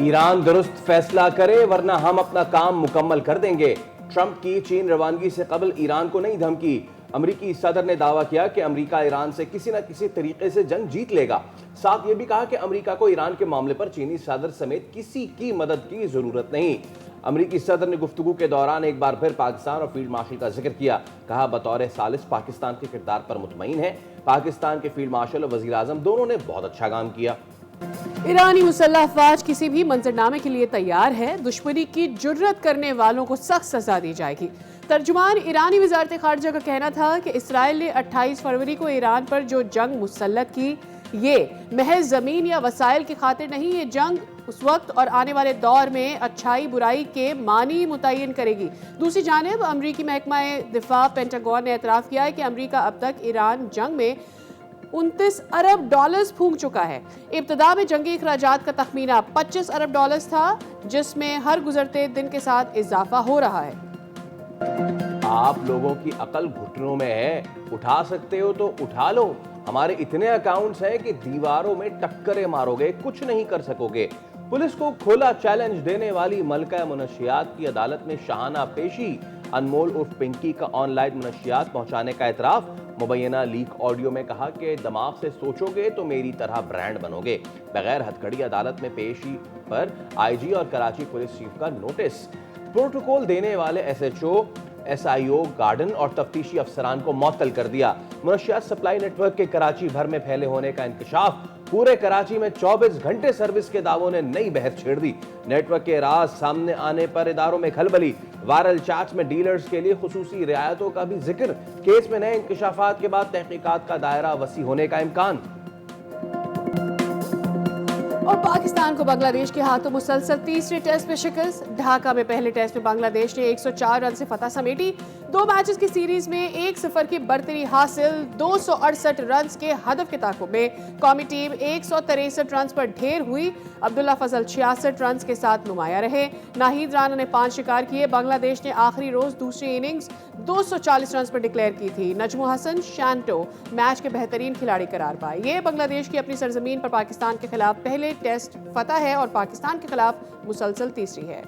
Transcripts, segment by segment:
Iran दुरुस्त फैसला करे वरना हम अपना काम मुकम्मल कर देंगे। ट्रंप की चीन रवानगी से कबल ईरान को नई धमकी। अमरीकी सदर ने दावा किया कि अमरीका ईरान से किसी न किसी तरीके से जंग जीत लेगा। साथ ये भी कहा कि अमरीका को ईरान के मामले पर चीनी सदर समेत किसी की मदद की जरूरत नहीं। अमरीकी सदर ने गुफ्तगू के दौरान एक बार फिर पाकिस्तान और फील्ड मार्शल का जिक्र किया। कहा बतौर सालिस पाकिस्तान के किरदार पर मुतमईन है। पाकिस्तान के फील्ड मार्शल और वजीर आजम दोनों ने बहुत अच्छा काम किया। ईरानी मुसल्लह अफवाज किसी भी मंजरनामे के लिए तैयार है। दुश्मनी की जुर्रत करने वालों को सख्त सजा दी जाएगी। तर्जुमान ईरानी वजारत खारजा का कहना था कि इसराइल ने 28 फरवरी को ईरान पर जो जंग मुसल्लत की, ये महज जमीन या वसाइल की खातिर नहीं, ये जंग उस वक्त और आने वाले दौर में अच्छाई बुराई के मानी मुतय्यन करेगी। दूसरी जानिब अमरीकी महकमा दिफा पेंटागन ने एतराफ़ किया है कि अमरीका अब तक ईरान जंग में 29 अरब डॉलर्स फूंक चुका है। इब्तदा में जंगी अखराजात का तखमीना 25 अरब डॉलर्स था, जिसमें हर गुजरते दिन के साथ इजाफा हो रहा है। आप लोगों की अकल घुटनों में है, उठा सकते हो तो उठा लो। हमारे इतने अकाउंट्स हैं कि दीवारों में टक्करें मारोगे, कुछ नहीं कर सकोगे। पुलिस को खोला चैलेंज देने वाली मलका मुनशियात की अदालत में शाहाना पेशी। अनमोल उर्फ पिंकी का ऑनलाइन मुनशियात पहुंचाने का एतराफ। मुबैना लीक ऑडियो में कहा कि दिमाग से सोचोगे तो मेरी तरह ब्रांड बनोगे। बगैर हथकड़ी अदालत में पेशी पर आईजी और कराची पुलिस चीफ का नोटिस। प्रोटोकॉल देने वाले एसएचओ एसआईओ गार्डन और तफ्तीशी अफसरान को मअतल कर दिया। मुनशियात सप्लाई नेटवर्क के कराची भर में फैले होने का इंकशाफ। पूरे कराची में 24 घंटे सर्विस के दावों ने नई बहस छेड़ दी। नेटवर्क के राज सामने आने पर इदारों में खलबली। वायरल चैट्स में डीलर्स के लिए खुसूसी रियायतों का भी जिक्र। केस में नए इंकशाफात के बाद तहकीकात का दायरा वसी होने का इम्कान। और पाकिस्तान को बांग्लादेश के हाथों मुसलसल तीसरे टेस्ट में शिकस्त। ढाका में पहले टेस्ट में बांग्लादेश ने 104 रन से फतह समेटी। 2 मैचेस की सीरीज में 1-0 की बढ़तरी हासिल। 268 रन के हदफ के ताक़ुब में कौमी टीम 163 रन पर ढेर हुई। अब्दुल्ला फजल 66 रन के साथ नुमाया रहे। नाहिद राना ने 5 शिकार किए। बांग्लादेश ने आखिरी रोज दूसरी इनिंग्स 240 रन पर डिक्लेयर की थी। नजमो हसन शैंटो मैच के बेहतरीन खिलाड़ी करार पाए। ये बांग्लादेश की अपनी सरजमीन पर पाकिस्तान के खिलाफ पहले टेस्ट फतह है और पाकिस्तान के खिलाफ मुसलसल तीसरी है।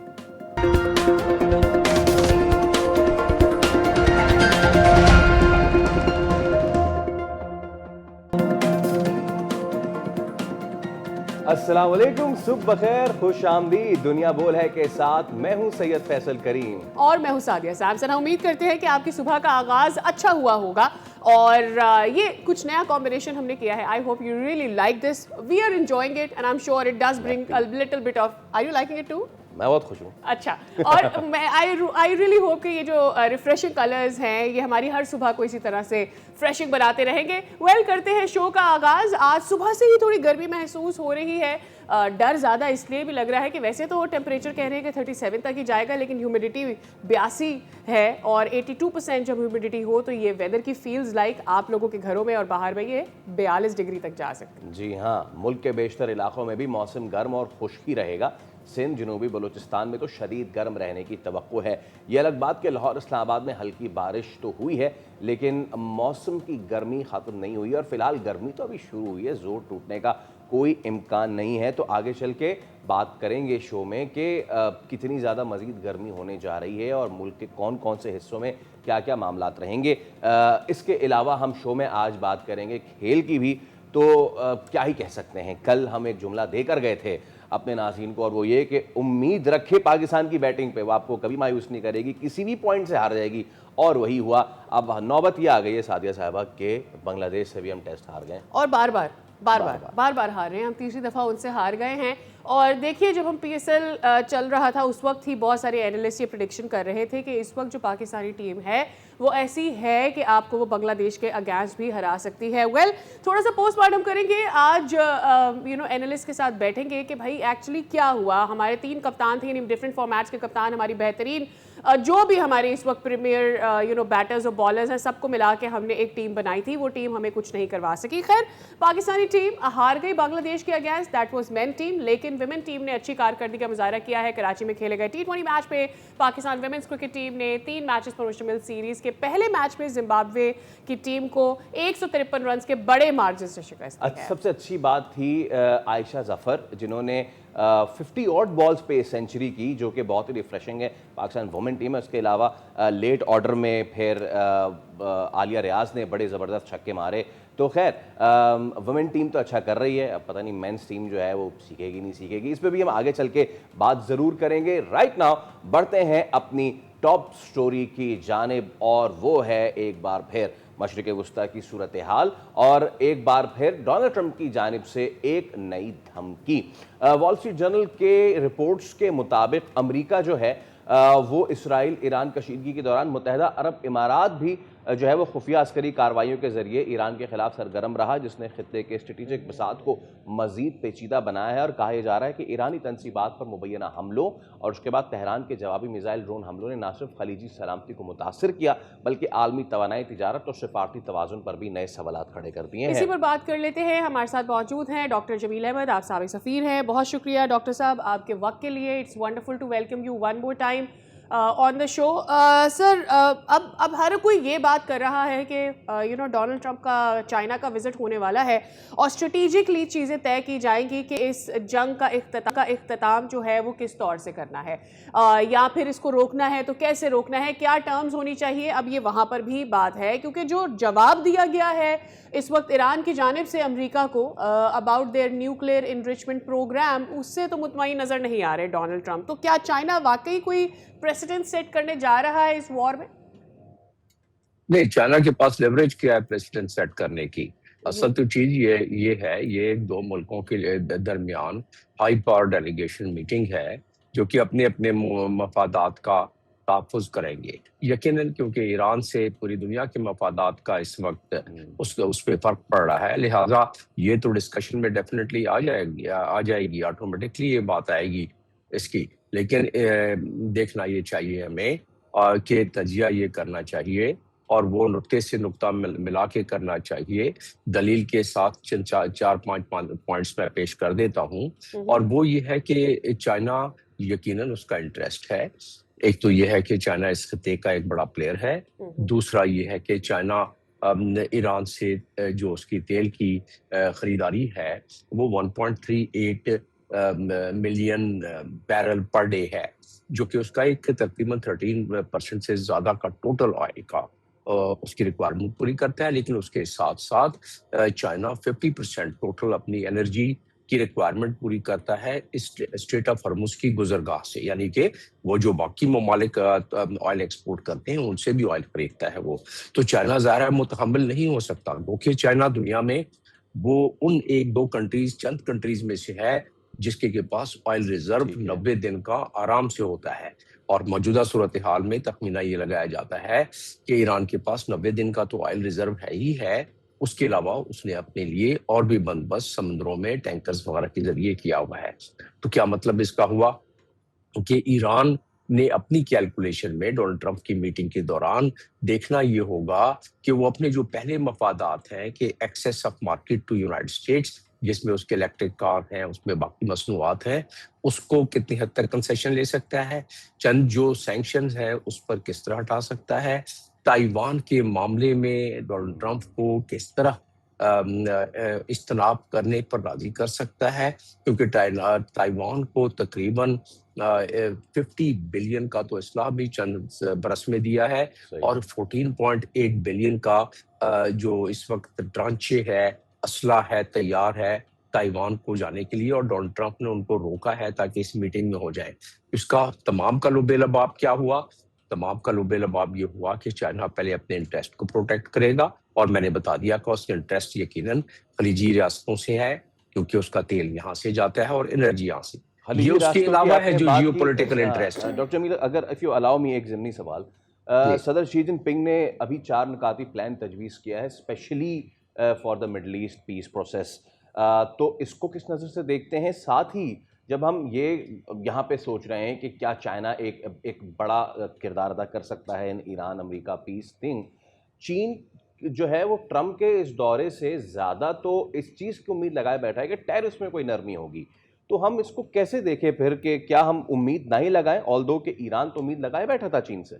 अस्सलाम वालेकुम, सुबह बखैर, खुश आमदीद। दुनिया बोल है के साथ मैं हूं सैयद फैसल करीम और मैं हूं सादिया सैमसन। उम्मीद करते हैं कि आपकी सुबह का आगाज अच्छा हुआ होगा और ये कुछ नया कॉम्बिनेशन हमने किया है। I hope you really like this. We are enjoying it and I am sure it does bring a little bit of, are you liking it too? मैं बहुत खुश हूँ। अच्छा, और मैं आई रियली होप कि ये जो रिफ्रेशिंग कलर्स हैं ये हमारी हर सुबह को इसी तरह से फ्रेशिंग बनाते रहेंगे। करते हैं शो का आगाज़। आज सुबह से ही थोड़ी गर्मी महसूस हो रही है। डर ज़्यादा इसलिए भी लग रहा है कि वैसे तो टेम्परेचर कह रहे हैं कि 37 तक ही जाएगा, लेकिन ह्यूमिडिटी 82 है और 82% जब ह्यूमिडिटी हो तो ये वेदर की फील्स लाइक आप लोगों के घरों में और बाहर में ये 42 डिग्री तक जा सकती है। जी हाँ, मुल्क के बेशतर इलाकों में भी मौसम गर्म और खुश्क ही रहेगा। सिंध, जनूबी बलूचिस्तान में तो शदीद गर्म रहने की तवक्को है। ये अलग बात कि लाहौर इस्लामाबाद में हल्की बारिश तो हुई है, लेकिन मौसम की गर्मी ख़त्म नहीं हुई और फिलहाल गर्मी तो अभी शुरू हुई है। ज़ोर टूटने का कोई इम्कान नहीं है। तो आगे चल के बात करेंगे शो में कि कितनी ज़्यादा मज़ीद गर्मी होने जा रही है और मुल्क के कौन कौन से हिस्सों में क्या क्या मामलात रहेंगे। इसके अलावा हम शो में आज बात करेंगे खेल की भी। तो क्या ही कह सकते हैं, कल हम एक जुमला देकर गए थे अपने नाज़रीन को और वो ये कि उम्मीद रखे पाकिस्तान की बैटिंग पे, वो आपको कभी मायूस नहीं करेगी, किसी भी पॉइंट से हार जाएगी। और वही हुआ। अब नौबत ये आ गई है सादिया साहबा के बांग्लादेश से भी हम टेस्ट हार गए और बार बार हार रहे हैं। हम तीसरी दफ़ा उनसे हार गए हैं। और देखिए, जब हम पीएसएल चल रहा था उस वक्त ही बहुत सारे एनालिस्ट ये प्रेडिक्शन कर रहे थे कि इस वक्त जो पाकिस्तानी टीम है वो ऐसी है कि आपको वो बांग्लादेश के अगेंस्ट भी हरा सकती है। थोड़ा सा पोस्टमार्टम करेंगे आज, एनालिस्ट के साथ बैठेंगे कि भाई एक्चुअली क्या हुआ। हमारे 3 कप्तान थे, डिफरेंट फॉर्मेट्स के कप्तान, हमारी बेहतरीन जो भी हमारे इस वक्त प्रीमियर बैटर्स और बॉलर्स हैं, सबको मिला के हमने एक टीम बनाई थी। वो टीम हमें कुछ नहीं करवा सकी। खैर, पाकिस्तानी टीम हार गई बांग्लादेश के against. That was main team, लेकिन विमेन टीम ने अच्छी कारकर्दगी का मुजाहरा किया है। कराची में खेले गए T20 मैच पे पाकिस्तान विमेंस क्रिकेट टीम ने 3 मैचेस पर मुश्तमिल सीरीज के पहले मैच में जिम्बाब्वे की टीम को 153 रन के बड़े मार्जिन से शिकस्त दी है। सबसे अच्छी बात थी आयशा जफर, जिन्होंने 50 ऑड बॉल्स पे सेंचुरी की, जो कि बहुत ही रिफ्रेशिंग है पाकिस्तान वुमेन टीम है। उसके अलावा लेट ऑर्डर में फिर आलिया रियाज ने बड़े ज़बरदस्त छक्के मारे। तो खैर वुमेन टीम तो अच्छा कर रही है, अब पता नहीं मेंस टीम जो है वो सीखेगी नहीं सीखेगी, इस पर भी हम आगे चल के बात ज़रूर करेंगे। राइट नाउ बढ़ते हैं अपनी टॉप स्टोरी की जानिब, और वो है एक बार फिर मशरिक़ वुस्ता की सूरत हाल, और एक बार फिर डोनाल्ड ट्रंप की जानिब से एक नई धमकी। वॉल स्ट्रीट जर्नल के रिपोर्ट्स के मुताबिक अमेरिका जो है वो इसराइल ईरान कशीदगी के दौरान मुत्तहदा अरब इमारात भी जो है वो खुफिया अस्करी कार्रवाइयों के जरिए ईरान के खिलाफ सरगर्म रहा, जिसने खित्ते के स्ट्रेटेजिक बसात को मजीद पेचीदा बनाया है। और कहा जा रहा है कि ईरानी तनसीबात पर मुबैना हमलों और उसके बाद तेहरान के जवाबी मिसाइल ड्रोन हमलों ने न सिर्फ खलीजी सलामती को मुतासर किया, बल्कि आलमी तवानाई, तिजारत और सिफारती तवाज़ुन पर भी नए सवालात खड़े कर दिए हैं। इसी पर बात कर लेते हैं। हमारे साथ मौजूद हैं डॉक्टर जमील अहमद, आप साबिक सफ़ीर हैं। बहुत शुक्रिया डॉक्टर साहब आपके वक्त के लिए। It's wonderful to welcome you one more time on the show. Sir, अब हर कोई ये बात कर रहा है कि डोनाल्ड ट्रंप का चाइना का विजिट होने वाला है और स्ट्रेटेजिकली चीज़ें तय की जाएंगी कि इस जंग का इख्तिताम जो है वो किस तौर से करना है, या फिर इसको रोकना है तो कैसे रोकना है, क्या टर्म्स होनी चाहिए। अब ये वहाँ पर भी बात है, क्योंकि जो जवाब दिया गया है इस वक्त ईरान की जानिब से अमेरिका को about their nuclear enrichment programme, उससे तो मुतमईन नज़र नहीं आ रहे डोनाल्ड ट्रंप। तो क्या चाइना वाकई कोई प्रेसिडेंट सेट करने जा रहा है इस वॉर में? नहीं, चाइना के पास लेवरेज क्या है प्रेसिडेंट सेट करने की? असल तो चीज ये है, ये दो मुल्कों के दरमियान हाई पावर डेलीगेशन मीटिंग है, जो कि अपने अपने मफादात का तहफ़्फ़ुज़ करेंगे यकीनन, क्योंकि ईरान से पूरी दुनिया के मफादात का इस वक्त उस पर फर्क पड़ रहा है। लिहाजा ये तो डिस्कशन में डेफिनेटली आ जाएगी, ऑटोमेटिकली ये बात आएगी इसकी। लेकिन देखना ये चाहिए हमें कि तजिया ये करना चाहिए और वो नुक्ते से नुक्ता मिला के करना चाहिए। दलील के साथ चार पांच पॉइंट्स मैं पेश कर देता हूँ, और वो ये है कि चाइना यकीनन उसका इंटरेस्ट है। एक तो ये है कि चाइना इस खिते का एक बड़ा प्लेयर है। दूसरा ये है कि चाइना ईरान से जो उसकी तेल की खरीदारी है वो 1.38 मिलियन बैरल पर डे है, जो कि उसका एक तकरीबन 13% से ज्यादा का टोटल ऑयल का उसकी रिक्वायरमेंट पूरी करता है। लेकिन उसके साथ साथ चाइना 50% टोटल अपनी एनर्जी की रिक्वायरमेंट पूरी करता है स्ट्रेट ऑफ हॉर्मुज़ की गुजरगाह से, यानी कि वो जो बाकी ममालिक ऑयल एक्सपोर्ट करते हैं उनसे भी ऑयल खरीदता है वो। तो चाइना ज़ाहिर है मुतहम्मिल नहीं हो सकता, क्योंकि चाइना दुनिया में वो उन एक दो कंट्रीज, चंद कंट्रीज में से है जिसके के पास ऑयल रिजर्व 90 दिन का आराम से होता है। और मौजूदा सूरत हाल में तखमीना ये लगाया जाता है कि ईरान के पास 90 दिन का तो ऑयल रिजर्व है ही है, उसके अलावा उसने अपने लिए और भी बंदोबस्त समुद्रों में टैंकर्स वगैरह के जरिए किया हुआ है। तो क्या मतलब इसका हुआ कि ईरान ने अपनी कैलकुलेशन में डोनाल्ड ट्रंप की मीटिंग के दौरान देखना ये होगा कि वो अपने जो पहले मफादात हैं कि access of market to United States, जिसमें उसके इलेक्ट्रिक कार हैं, उसमें बाकी मसनूआत हैं, उसको कितनी हद तक कंसेशन ले सकता है, चंद जो सैंक्शंस है उस पर किस तरह हटा सकता है, ताइवान के मामले में डोनाल्ड ट्रंप को किस तरह इज्तनाब करने पर राजी कर सकता है, क्योंकि ताइवान को तकरीबन 50 बिलियन का तो इस्लाह भी चंद बरस में दिया है, और 14.8 बिलियन का जो इस वक्त ट्रांचे है, असला है, तैयार है ताइवान को जाने के लिए, और डोनाल्ड ट्रंप ने उनको रोका है ताकि इस मीटिंग में हो जाए। इसका तमाम का लुबे-लबाब क्या हुआ? तमाम का लुबे-लबाब ये हुआ कि चाइना पहले अपने इंटरेस्ट को प्रोटेक्ट करेगा, और मैंने बता दिया कि उसका इंटरेस्ट यकीनन खलीजी रियासतों से है, क्योंकि उसका तेल यहाँ से जाता है और एनर्जी यहाँ से। ये उसके अलावा है जो जियोपॉलिटिकल इंटरेस्ट है। डॉक्टर जमील, अगर इफ यू अलाउ मी एक ज़िमनी सवाल, सदर शी जिनपिंग ने अभी 4 नुकाती प्लान तजवीज़ किया है specially for the middle east peace process, तो इसको किस नज़र से देखते हैं? साथ ही जब हम ये यहाँ पे सोच रहे हैं कि क्या चाइना एक बड़ा किरदार अदा कर सकता है in Iran America peace thing, चीन जो है वो ट्रंप के इस दौरे से ज़्यादा तो इस चीज़ की उम्मीद लगाए बैठा है कि टैरिफ्स में कोई नरमी होगी। तो हम इसको कैसे देखें फिर कि क्या हम उम्मीद नहीं लगाएं, ऑल्दो कि ईरान तो उम्मीद लगाए बैठा था चीन से?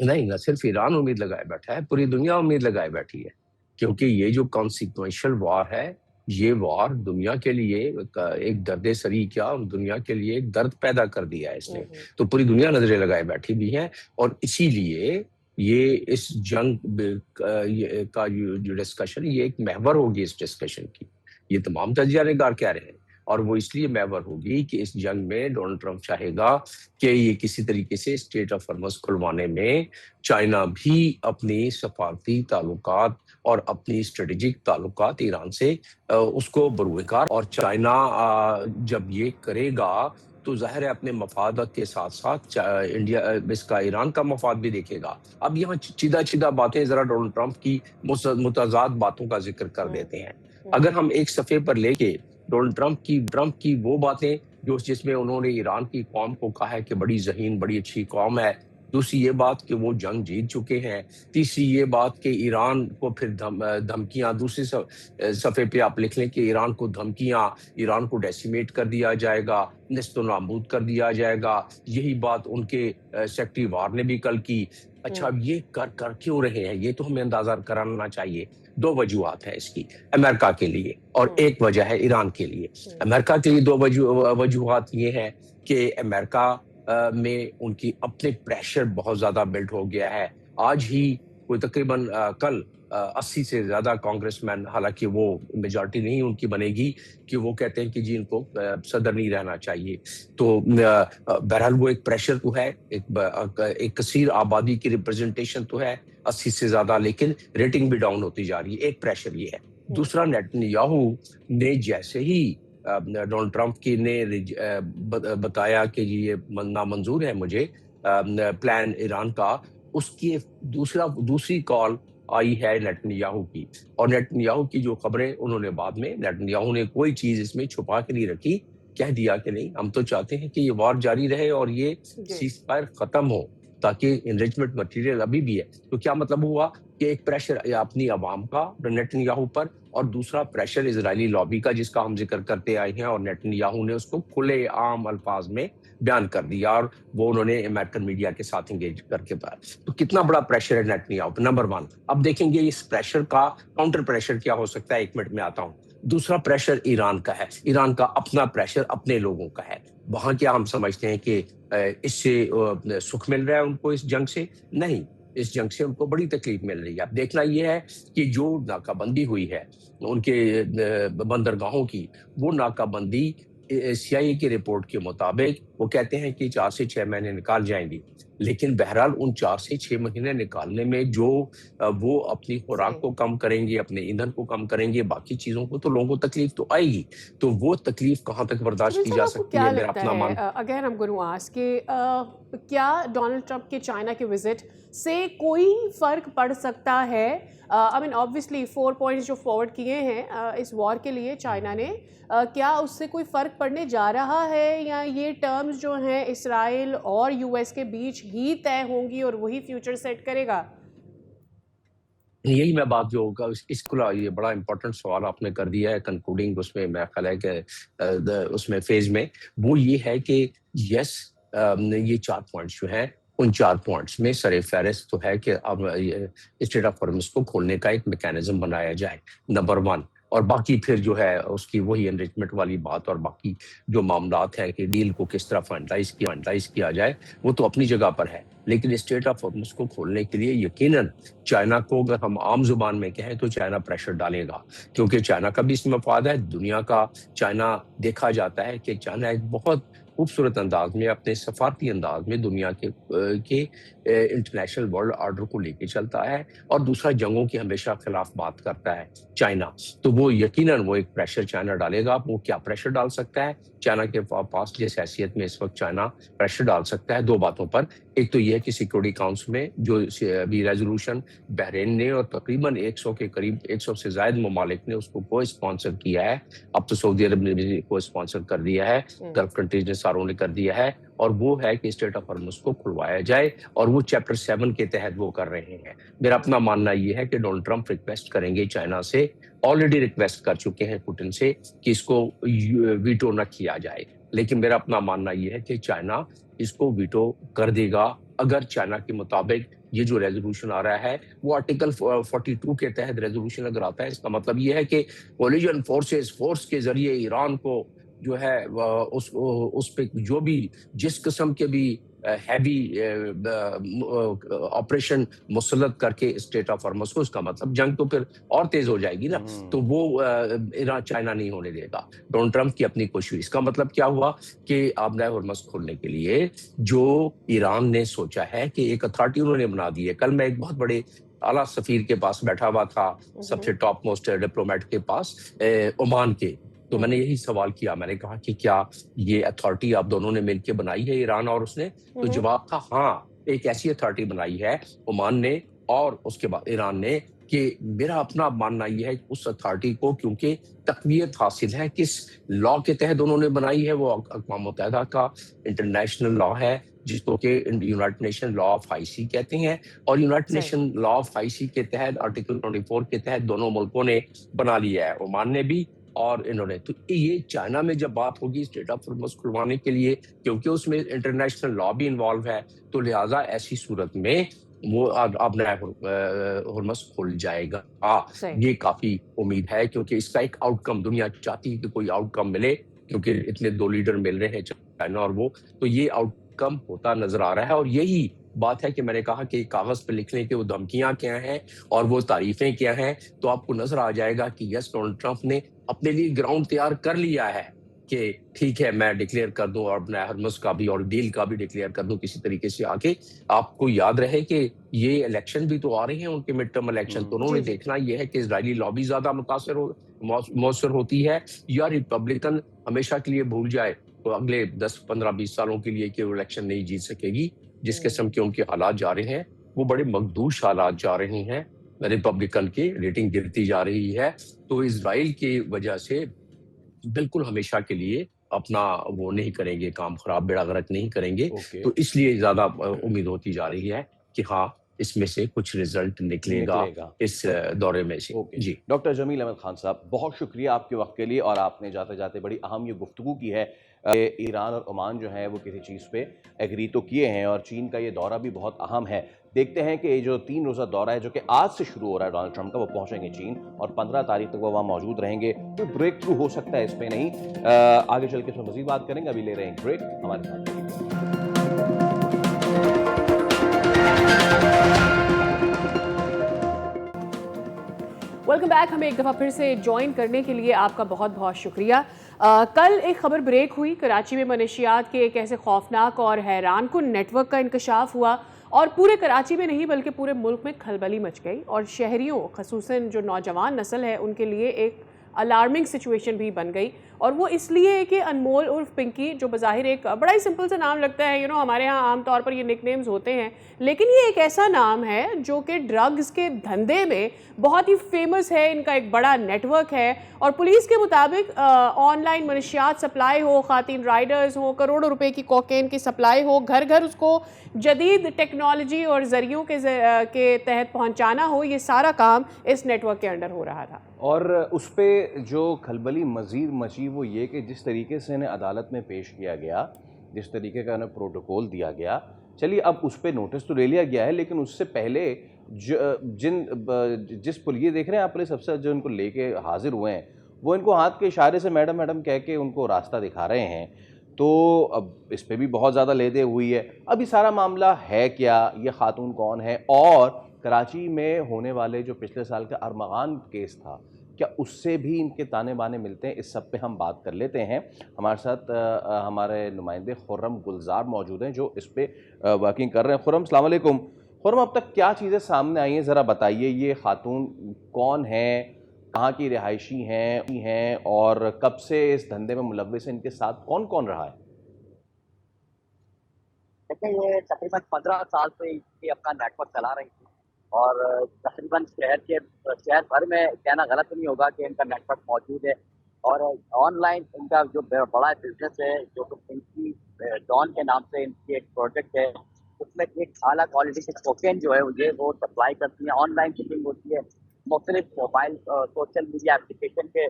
नहीं, न सिर्फ ईरान उम्मीद लगाए बैठा है, पूरी दुनिया उम्मीद लगाए बैठी है, क्योंकि ये जो कॉन्सिक्वेंशियल वॉर है, ये वॉर दुनिया के लिए एक दर्द सरी क्या, दुनिया के लिए एक दर्द पैदा कर दिया है इसने। तो पूरी दुनिया नजरें लगाए बैठी भी है, और इसीलिए ये इस जंग का जो डिस्कशन, ये एक महवर होगी इस डिस्कशन की, ये तमाम तजिया निगार कह रहे हैं। और वो इसलिए महवर होगी कि इस जंग में डोनाल्ड ट्रंप चाहेगा कि ये किसी तरीके से स्टेट ऑफ हॉर्मज़ खुलवाने में चाइना भी अपनी सफारती ताल्लुकात और अपनी स्ट्रेटेजिक ताल्लुकात ईरान से उसको बरूकार, और चाइना जब ये करेगा तो जाहिर है अपने मफादत के साथ साथ इंडिया इसका ईरान का मफाद भी देखेगा। अब यहाँ सीधा बातें जरा डोनाल्ड ट्रंप की मुतजाद बातों का जिक्र कर देते हैं। अगर हम एक सफ़े पर लेके डोनाल्ड ट्रंप की वो बातें जिसमें उन्होंने ईरान की कौम को कहा है कि बड़ी ज़हीन, बड़ी अच्छी कौम है, दूसरी ये बात कि वो जंग जीत चुके हैं, तीसरी ये बात कि ईरान को फिर धमकियां, दूसरे सफ़े पे आप लिख लें कि ईरान को धमकियां, ईरान को डेसिमेट कर दिया जाएगा, नेस्तो नाबूद कर दिया जाएगा, यही बात उनके सेक्रेटरी वार ने भी कल की। अच्छा, अब ये कर क्यों रहे हैं, ये तो हमें अंदाजा कराना चाहिए। दो वजूहत है इसकी, अमेरिका के लिए और एक वजह है ईरान के लिए। अमेरिका के लिए दो वजूहत ये है कि अमेरिका में उनकी अपने प्रेशर बहुत ज्यादा बिल्ड हो गया है। आज ही कोई तकरीबन कल 80 से ज्यादा कांग्रेसमैन, हालांकि वो मेजॉरिटी नहीं उनकी बनेगी, कि वो कहते हैं कि जी इनको सदर नहीं रहना चाहिए। तो बहरहाल वो एक प्रेशर तो है, एक कसीर आबादी की रिप्रेजेंटेशन तो है 80 से ज्यादा, लेकिन रेटिंग भी डाउन होती जा रही है। एक प्रेशर ये है। दूसरा, नेतन्याहू ने जैसे ही डोनाल्ड ट्रंप की ने बताया कि जी ये नामंजूर है मुझे प्लान ईरान का, उसकी दूसरी कॉल आई है नेतन्याहू की। और नेतन्याहू की जो खबरें उन्होंने बाद में, नेतन्याहू ने कोई चीज इसमें छुपा के नहीं रखी, कह दिया कि नहीं, हम तो चाहते हैं कि ये वॉर जारी रहे और ये सीज़फायर खत्म हो, ताकि इनरिचमेंट मटेरियल अभी भी है। तो क्या मतलब हुआ कि एक प्रेशर अपनी आवाम का नेतन्याहू पर, और दूसरा प्रेशर इजरायली लॉबी का, जिसका हम जिक्र करते आए हैं, और नेतन्याहू ने उसको खुले आम अल्फाज में बयान कर दिया, और वो उन्होंने अमेरिकन मीडिया के साथ एंगेज करके बताया। तो कितना बड़ा प्रेशर है नेतन्याहू पर, नंबर वन। अब देखेंगे इस प्रेशर का काउंटर प्रेशर क्या हो सकता है, 1 मिनट में आता हूँ। दूसरा प्रेशर ईरान का है, ईरान का अपना प्रेशर अपने लोगों का है। वहां क्या हम समझते हैं कि इससे सुख मिल रहा है उनको इस जंग से? नहीं, इस जंग से उनको बड़ी तकलीफ मिल रही है। अब देखना यह है कि जो नाकाबंदी हुई है उनके बंदरगाहों की, वो नाकाबंदी CIA की रिपोर्ट के मुताबिक वो कहते हैं कि 4 से 6 महीने निकाल जाएंगी, लेकिन बहरहाल उन 4 से 6 महीने निकालने में जो वो अपनी खुराक को कम करेंगे, अपने ईंधन को कम करेंगे, बाकी चीजों को तो लोगों को तकलीफ तो आएगी। तो वो तकलीफ कहाँ तक बर्दाश्त की जा सकती है, मेरा अपना मान। अगेन हम गुरु आस्क के क्या डोनाल्ड ट्रंप के चाइना के विजिट से कोई फर्क पड़ सकता है? आई मीन ऑब्वियसली 4 पॉइंट्स जो फॉरवर्ड किए हैं इस वॉर के लिए चाइना ने, क्या उससे कोई फर्क पड़ने जा रहा है, या ये टर्म्स जो हैं इसराइल और US के बीच ही तय होंगी और वही फ्यूचर सेट करेगा? यही मैं बात जो होगा इसको, ये बड़ा इंपॉर्टेंट सवाल आपने कर दिया है कंक्लूडिंग उसमें, मैं ख्याल है कि उसमें फेज में वो ये है कि यस, ये 4 पॉइंट्स जो हैं, उन 4 पॉइंट्स में सरे फहरिस्त तो है कि अब स्टेट ऑफ हॉर्मज़ को खोलने का एक मैकेनिज्म बनाया जाए, नंबर 1। और बाकी फिर जो है उसकी वही एनरिचमेंट वाली बात, और बाकी जो मामलात हैं कि डील को किस तरह फाइनलाइज किया जाए, वो तो अपनी जगह पर है। लेकिन स्टेट ऑफ हॉर्मज़ को खोलने के लिए यकीनन चाइना को, अगर हम आम जुबान में कहें तो चाइना प्रेशर डालेगा, क्योंकि चाइना का भी इसमें मफाद है, दुनिया का चाइना देखा जाता है कि चाइना एक बहुत खूबसूरत अंदाज में, अपने सफारती अंदाज में दुनिया के इंटरनेशनल वर्ल्ड ऑर्डर को लेके चलता है, और दूसरा जंगों की हमेशा खिलाफ बात करता है चाइना। तो वो यकीनन वो एक प्रेशर चाइना डालेगा। वो क्या प्रेशर डाल सकता है? चाइना के पास जिस हैसियत में इस वक्त चाइना प्रेशर डाल सकता है 2 बातों पर। एक तो यह है कि सिक्योरिटी काउंसिल में जो अभी रेजोल्यूशन बहरीन ने और तकरीबन 100 के करीब 100 से ज्यादा ममालिक ने उसको को स्पॉन्सर किया है। अब तो सऊदी अरब ने भी को स्पॉन्सर कर दिया है, गल्फ कंट्रीज ने सारों ने कर दिया है, और वो है कि स्टेट ऑफ हॉर्मज़ को खुलवाया जाए, और वो चैप्टर 7 के तहत वो कर रहे हैं। मेरा अपना मानना ये है कि डोनाल्ड ट्रंप रिक्वेस्ट करेंगे चाइना से, ऑलरेडी रिक्वेस्ट कर चुके हैं पुतिन से कि इसको वीटो न किया जाए, लेकिन मेरा अपना मानना यह है कि चाइना इसको वीटो कर देगा अगर चाइना के मुताबिक ये जो रेजोल्यूशन आ रहा है वो आर्टिकल 42 के तहत रेजोल्यूशन अगर आता है, इसका मतलब ये है कि कोलिजन फोर्स के जरिए ईरान को जो है उस पे जो भी जिस किस्म के भी हैवी ऑपरेशन मुसल्लत करके स्टेट ऑफ हॉर्मस को, उसका मतलब जंग तो फिर और तेज हो जाएगी ना, तो वो ईरान चाइना नहीं होने देगा। डोनाल्ड ट्रंप की अपनी कोशिश, इसका मतलब क्या हुआ कि आबना हॉर्मस खोलने के लिए जो ईरान ने सोचा है कि एक अथॉरिटी उन्होंने बना दी है। कल मैं एक बहुत बड़े आला सफीर के पास बैठा हुआ था, सबसे टॉप मोस्ट डिप्लोमेट के पास, ओमान के, तो मैंने यही सवाल किया, मैंने कहा कि क्या ये अथॉरिटी आप दोनों ने मिलकर बनाई है, ईरान और उसने? तो जवाब था हाँ, एक ऐसी अथॉरिटी बनाई है ओमान ने और उसके बाद ईरान ने, कि मेरा अपना मानना यह है उस अथॉरिटी को क्योंकि तकवीयत हासिल है, किस लॉ के तहत उन्होंने बनाई है, वो अक़वाम मुत्तहिदा का इंटरनेशनल लॉ है जिसको कि United nation law of high seas कहते हैं, और United nation law of high seas के तहत आर्टिकल 24 के तहत दोनों मुल्कों ने बना लिया है, ओमान ने भी और इन्होंने। तो ये चाइना में जब बात होगी स्टेट ऑफ हॉर्मस खुलवाने के लिए, क्योंकि उसमें इंटरनेशनल लॉ भी इन्वॉल्व है, तो लिहाजा ऐसी सूरत में वो अब नया हॉर्मस खुल जाएगा। ये काफी उम्मीद है, क्योंकि इसका एक आउटकम दुनिया चाहती है कि कोई आउटकम मिले, क्योंकि इतने दो लीडर मिल रहे हैं चाइना और वो, तो ये आउटकम होता नजर आ रहा है। और यही बात है कि मैंने कहा कि कागज पे लिखने के वो धमकियां क्या हैं और वो तारीफें क्या हैं, तो आपको नजर आ जाएगा कि यस, डोनाल्ड ट्रंप ने अपने लिए ग्राउंड तैयार कर लिया है कि ठीक है, मैं डिक्लेयर कर दूं और अपना हॉर्मस का भी और डील का भी डिक्लेयर कर दूं किसी तरीके से आके। आपको याद रहे कि ये इलेक्शन भी तो आ रहे हैं, उनके मिड टर्म इलेक्शन, तो उन्होंने देखना यह है कि इजरायली लॉबी ज्यादा मुतासर होती है या रिपब्लिकन हमेशा के लिए भूल जाए, तो अगले 10, 15, 20 सालों के लिए कि वो इलेक्शन नहीं जीत सकेगी। जिस किस्म के उनके हालात जा रहे हैं, वो बड़े मखदूश हालात जा रहे हैं, रिपब्लिकन की रेटिंग गिरती जा रही है, तो इजराइल की वजह से बिल्कुल हमेशा के लिए अपना वो नहीं करेंगे, काम खराब बेड़ा गर्क नहीं करेंगे। तो इसलिए ज्यादा उम्मीद होती जा रही है कि हाँ, इसमें से कुछ रिजल्ट निकलेगा इस दौरे में से। जी डॉक्टर जमील अहमद खान साहब, बहुत शुक्रिया आपके वक्त के लिए, और आपने जाते जाते बड़ी अहम ये गुफ्तगू की है। ईरान और ओमान जो है वो किसी चीज़ पे एग्री तो किए हैं, और चीन का ये दौरा भी बहुत अहम है। देखते हैं कि ये जो 3 रोज़ा दौरा है जो कि आज से शुरू हो रहा है डोनाल्ड ट्रंप का, वो पहुंचेंगे चीन और 15 तारीख तक वो वहाँ मौजूद रहेंगे। कोई ब्रेक थ्रू हो सकता है इस पर नहीं, आगे चल के इसमें मजीद बात करेंगे। अभी ले रहे हैं ब्रेक, हमारे साथ वेलकम बैक। हमें एक दफ़ा फिर से ज्वाइन करने के लिए आपका बहुत बहुत शुक्रिया। कल एक खबर ब्रेक हुई, कराची में मनशियात के एक ऐसे खौफनाक और हैरान कुन नेटवर्क का इंकशाफ हुआ, और पूरे कराची में नहीं बल्कि पूरे मुल्क में खलबली मच गई, और शहरियों खसूसन जो नौजवान नस्ल है उनके लिए एक अलार्मिंग सिचुएशन भी बन गई। और वो इसलिए कि अनमोल उर्फ पिंकी, जो बज़ाहिर एक बड़ा ही सिंपल सा नाम लगता है, हमारे यहाँ आम तौर पर ये निकनेम्स होते हैं, लेकिन ये एक ऐसा नाम है जो कि ड्रग्स के धंधे में बहुत ही फेमस है, इनका एक बड़ा नेटवर्क है। और पुलिस के मुताबिक ऑनलाइन मनशियात सप्लाई हो, खातिन राइडर्स हो, करोड़ों रुपए की कोकेन की सप्लाई हो, घर घर उसको जदीद टेक्नोलॉजी और जरियों के तहत पहुँचाना हो, ये सारा काम इस नेटवर्क के अंडर हो रहा था। और उस पर जो खलबली मज़ीद मची वो ये कि जिस तरीके से इन्हें अदालत में पेश किया गया, जिस तरीके का इन्हें प्रोटोकॉल दिया गया, चलिए अब उस पर नोटिस तो ले लिया गया है, लेकिन उससे पहले जिस पुलिस देख रहे हैं आप, पुलिस अफसर जो इनको लेके हाजिर हुए हैं, वो इनको हाथ के इशारे से मैडम मैडम कह के उनको रास्ता दिखा रहे हैं। तो अब इस पर भी बहुत ज़्यादा लेदे हुई है। अब ये सारा मामला है क्या, ये खातून कौन है, और कराची में होने वाले जो पिछले साल का अरमगान केस था, क्या उससे भी इनके ताने बाने मिलते हैं, इस सब पे हम बात कर लेते हैं। हमारे साथ हमारे नुमाइंदे खुर्रम गुलजार मौजूद हैं जो इस पर वर्किंग कर रहे हैं। खुर्रम, अस्सलाम वालेकुम। खुर्रम, अब तक क्या चीज़ें सामने आई हैं, ज़रा बताइए। ये खातून कौन है, कहाँ की रिहायशी हैं और कब से इस धंधे में मुलव्विस है, इनके साथ कौन कौन रहा है? देखिए, ये तकरीबन 15 साल से ये अपना नेटवर्क चला रही थी, और तकरीबन शहर भर में कहना गलत नहीं होगा कि इनका नेटवर्क मौजूद है। और ऑनलाइन इनका जो बड़ा बिजनेस है, जो इनकी डॉन के नाम से इनकी एक प्रोजेक्ट है, उसमें एक आला क्वालिटी की कोकेन जो है वो सप्लाई करती है। ऑनलाइन शिपिंग होती है, मुख्तलिफ मोबाइल सोशल मीडिया एप्लीकेशन के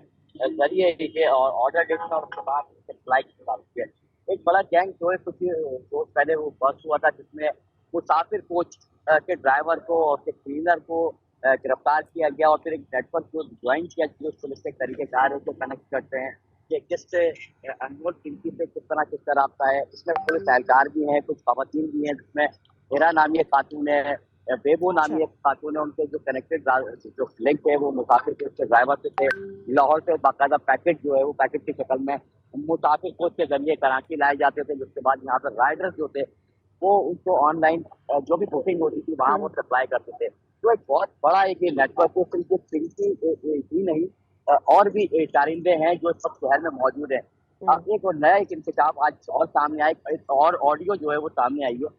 जरिए ये और ऑर्डर देना और उसके बाद सप्लाई की जाती है। एक बड़ा गैंग जो है कुछ रोज पहले वो बस हुआ था, जिसमें मुसाफिर कोच के ड्राइवर को और के क्लीनर को गिरफ्तार किया गया और फिर एक नेटवर्क को ज्वाइन किया जो पुलिस के तरीकेकार है, जो कनेक्ट करते हैं कि किससे अनमोल कीमती से किस तरह रब्ता है। इसमें पुलिस एहलकार भी हैं, कुछ खवातीन भी हैं, जिसमें हिरा नामी एक खातून है, बेबू नामी एक खातून है। उनके जो कनेक्टेड जो लिंक है वो मुसाफिर कोच के ड्राइवर से थे। लाहौर से बाकायदा पैकेट जो है वो पैकेट की शक्ल में मुसाफिर कोच के जरिए कराची लाए जाते थे, जिसके बाद यहाँ पर राइडर्स जो थे वो उनको ऑनलाइन जो भी बुकिंग होती थी वहाँ वो सप्लाई करते थे। तो एक बहुत बड़ा एक नेटवर्क है, सिर्फ पिंकी ही नहीं और भी कारिंदे हैं जो सब शहर में मौजूद हैं। अब एक नया एक इंकशाफ आज और सामने आया, एक और ऑडियो जो है वो सामने आई है,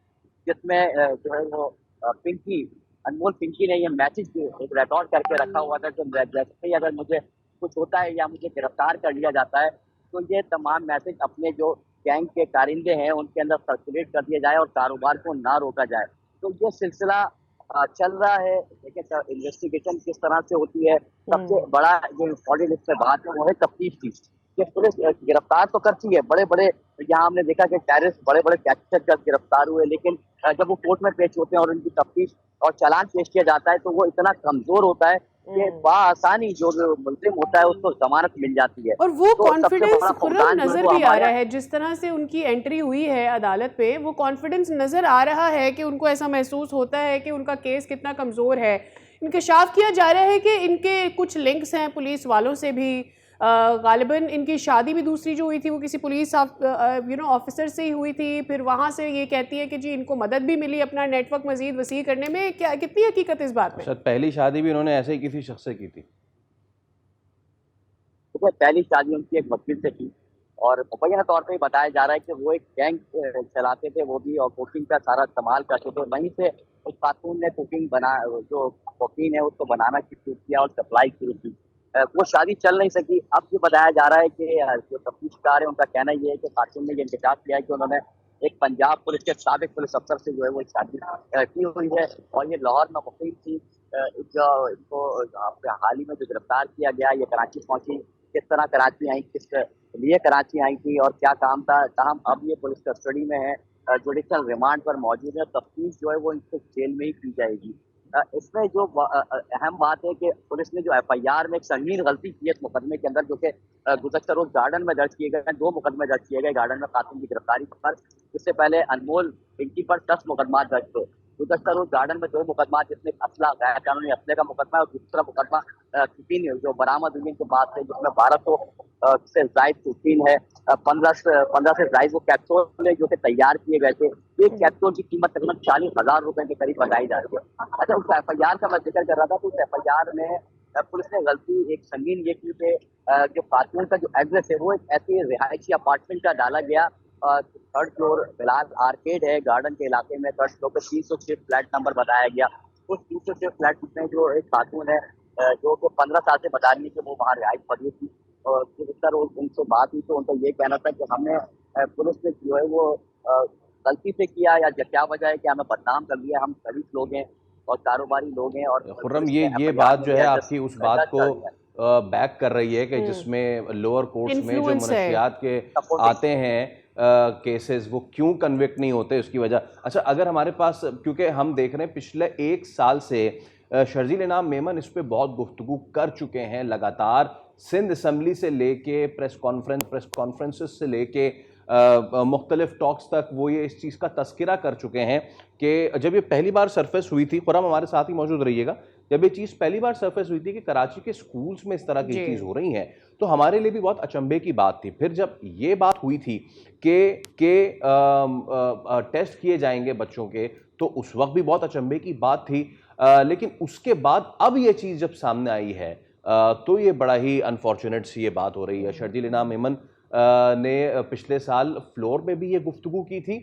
जिसमें जो है वो पिंकी अनमोल पिंकी ने ये मैसेज एक रिकॉर्ड करके रखा हुआ था कि जैसे ही अगर मुझे कुछ होता है या मुझे गिरफ्तार कर लिया जाता है तो ये तमाम मैसेज अपने जो गैंग के कारिंदे हैं उनके अंदर सर्कुलेट कर दिया जाए और कारोबार को ना रोका जाए। तो ये सिलसिला चल रहा है। देखिए इन्वेस्टिगेशन किस तरह से होती है। सबसे बड़ा जो इम्पोर्टेंट इस पे बात है वो है तफ्तीश की। कि पुलिस गिरफ्तार तो करती है, बड़े बड़े यहाँ हमने देखा कि टेररिस्ट बड़े बड़े कैचर गिरफ्तार हुए, लेकिन जब वो कोर्ट में पेश होते हैं और उनकी तफ्तीश और चालान पेश किया जाता है तो वो इतना कमजोर होता है कि बाआसानी जो मुल्जिम होता है उसको जमानत मिल जाती है। और वो तो कॉन्फिडेंस खुर्रम नजर भी आ रहा है, जिस तरह से उनकी एंट्री हुई है अदालत पे, वो कॉन्फिडेंस नजर आ रहा है कि उनको ऐसा महसूस होता है कि उनका केस कितना कमजोर है। इंकशाफ किया जा रहा है कि इनके कुछ लिंक्स हैं पुलिस वालों से भी। गालिबन इनकी शादी भी दूसरी जो हुई थी वो किसी पुलिस ऑफिसर से ही हुई थी। फिर वहाँ से ये कहती है कि जी इनको मदद भी मिली अपना नेटवर्क मजीद वसी करने में। क्या कितनी हकीकत इस बात में? शायद पहली शादी भी उन्होंने ऐसे ही किसी शख्स से की थी। तो पहली शादी उनकी एक वकील से की और मुबैना तौर पर बताया जा रहा है कि वो एक गैंग चलाते थे वो भी, और कुकिंग का सारा इस्तेमाल करते थे। वहीं से उस खातून ने कुकिंग बना जो कुकिंग है उसको बनाना शुरू किया और सप्लाई शुरू की। वो शादी चल नहीं सकी। अब ये बताया जा रहा है कि जो तफ्तीशकार है उनका कहना ये है कि खातून ने ये इंकशाफ किया है कि उन्होंने एक पंजाब पुलिस के साबिक पुलिस अफसर से जो है वो शादी की हुई है और ये लाहौर में मुकीम थी। इनको हाल ही में जो गिरफ्तार किया गया, ये कराची पहुंची, किस तरह कराची आई, किस लिए कराची आई थी और क्या काम था, ताहम अब ये पुलिस कस्टडी में है, जुडिशल रिमांड पर मौजूद है। तफ्तीश जो है वो इनको जेल में ही की जाएगी। इसमें जो अहम बात है कि पुलिस ने जो एफआईआर में एक संगीन गलती की है इस मुकदमे के अंदर, जो कि गुज़श्ता रोज गार्डन में दर्ज किए गए 2 मुकदमे दर्ज किए गए गार्डन में खातून की गिरफ्तारी पर। इससे पहले अनमोल पिंकी पर 10 मुकदमा दर्ज थे। गुज़श्ता रोज गार्डन में 2 मुकदमा, जिसमें असला गैर कानूनी असले का मुकदमा है और दूसरा मुकदमा कुकीन जो बरामद हुई के बाद से, जिसमें 1200 से जायद कुकीन है, 15 से जायद वो कैप्सूल है जो कि तैयार किए गए थे। एक कैप्सूल की कीमत तकरीबन 40,000 रुपए के करीब बताई जा रही है। अच्छा, उस एफआईआर का मैं जिक्र कर रहा था तो उस एफआईआर में पुलिस ने गलती एक संगीन ये की कि जो खातून का जो एड्रेस है वो एक ऐसी रिहायशी अपार्टमेंट का डाला गया। 3rd फ्लोर बिलाल आर्केड है गार्डन के इलाके में, 3rd फ्लोर पे 306 फ्लैट नंबर बताया गया। उस 306 फ्लैट में जो एक खातून है जो कि 15 साल से बता रही है कि वो वहाँ रिहाइश पड़ी थी और जिस उनसे बात हुई तो उनका ये कहना था कि हमें पुलिस ने जो है वो गलती से किया या क्या वजह है कि हमें बदनाम कर दिया। हम शरीफ लोग हैं और कारोबारी लोग हैं। और खुर्रम ये बात जो है आपकी उस बात को बैक कर रही है कि जिसमें लोअर कोर्ट्स में जो मनशियात के आते हैं केसेस वो क्यों कन्विक्ट नहीं होते उसकी वजह। अच्छा, अगर हमारे पास, क्योंकि हम देख रहे हैं पिछले 1 साल से शर्जील इनाम मेमन इस पे बहुत गुफ्तगू कर चुके हैं लगातार, सिंध असम्बली से लेके प्रेस कॉन्फ्रेंसेस से लेके मुख्तलिफ टॉक्स तक वो ये इस चीज़ का तस्करा कर चुके हैं कि जब ये पहली बार सरफेस हुई थी, खुर्रम हमारे साथ ही मौजूद रहिएगा, जब ये चीज़ पहली बार सरफेस हुई थी कि कराची के स्कूल्स में इस तरह की चीज़ हो रही है तो हमारे लिए भी बहुत अचंभे की बात थी। फिर जब ये बात हुई थी कि टेस्ट किए जाएंगे बच्चों के, तो उस वक्त भी बहुत अचंभे की बात थी। लेकिन उसके बाद अब ये चीज़ जब सामने आई है तो ये बड़ा ही अनफॉर्चुनेट सी ये बात हो रही है। शर्जील इनाम मेमन ने पिछले साल फ्लोर में भी ये गुफ्तगू की थी।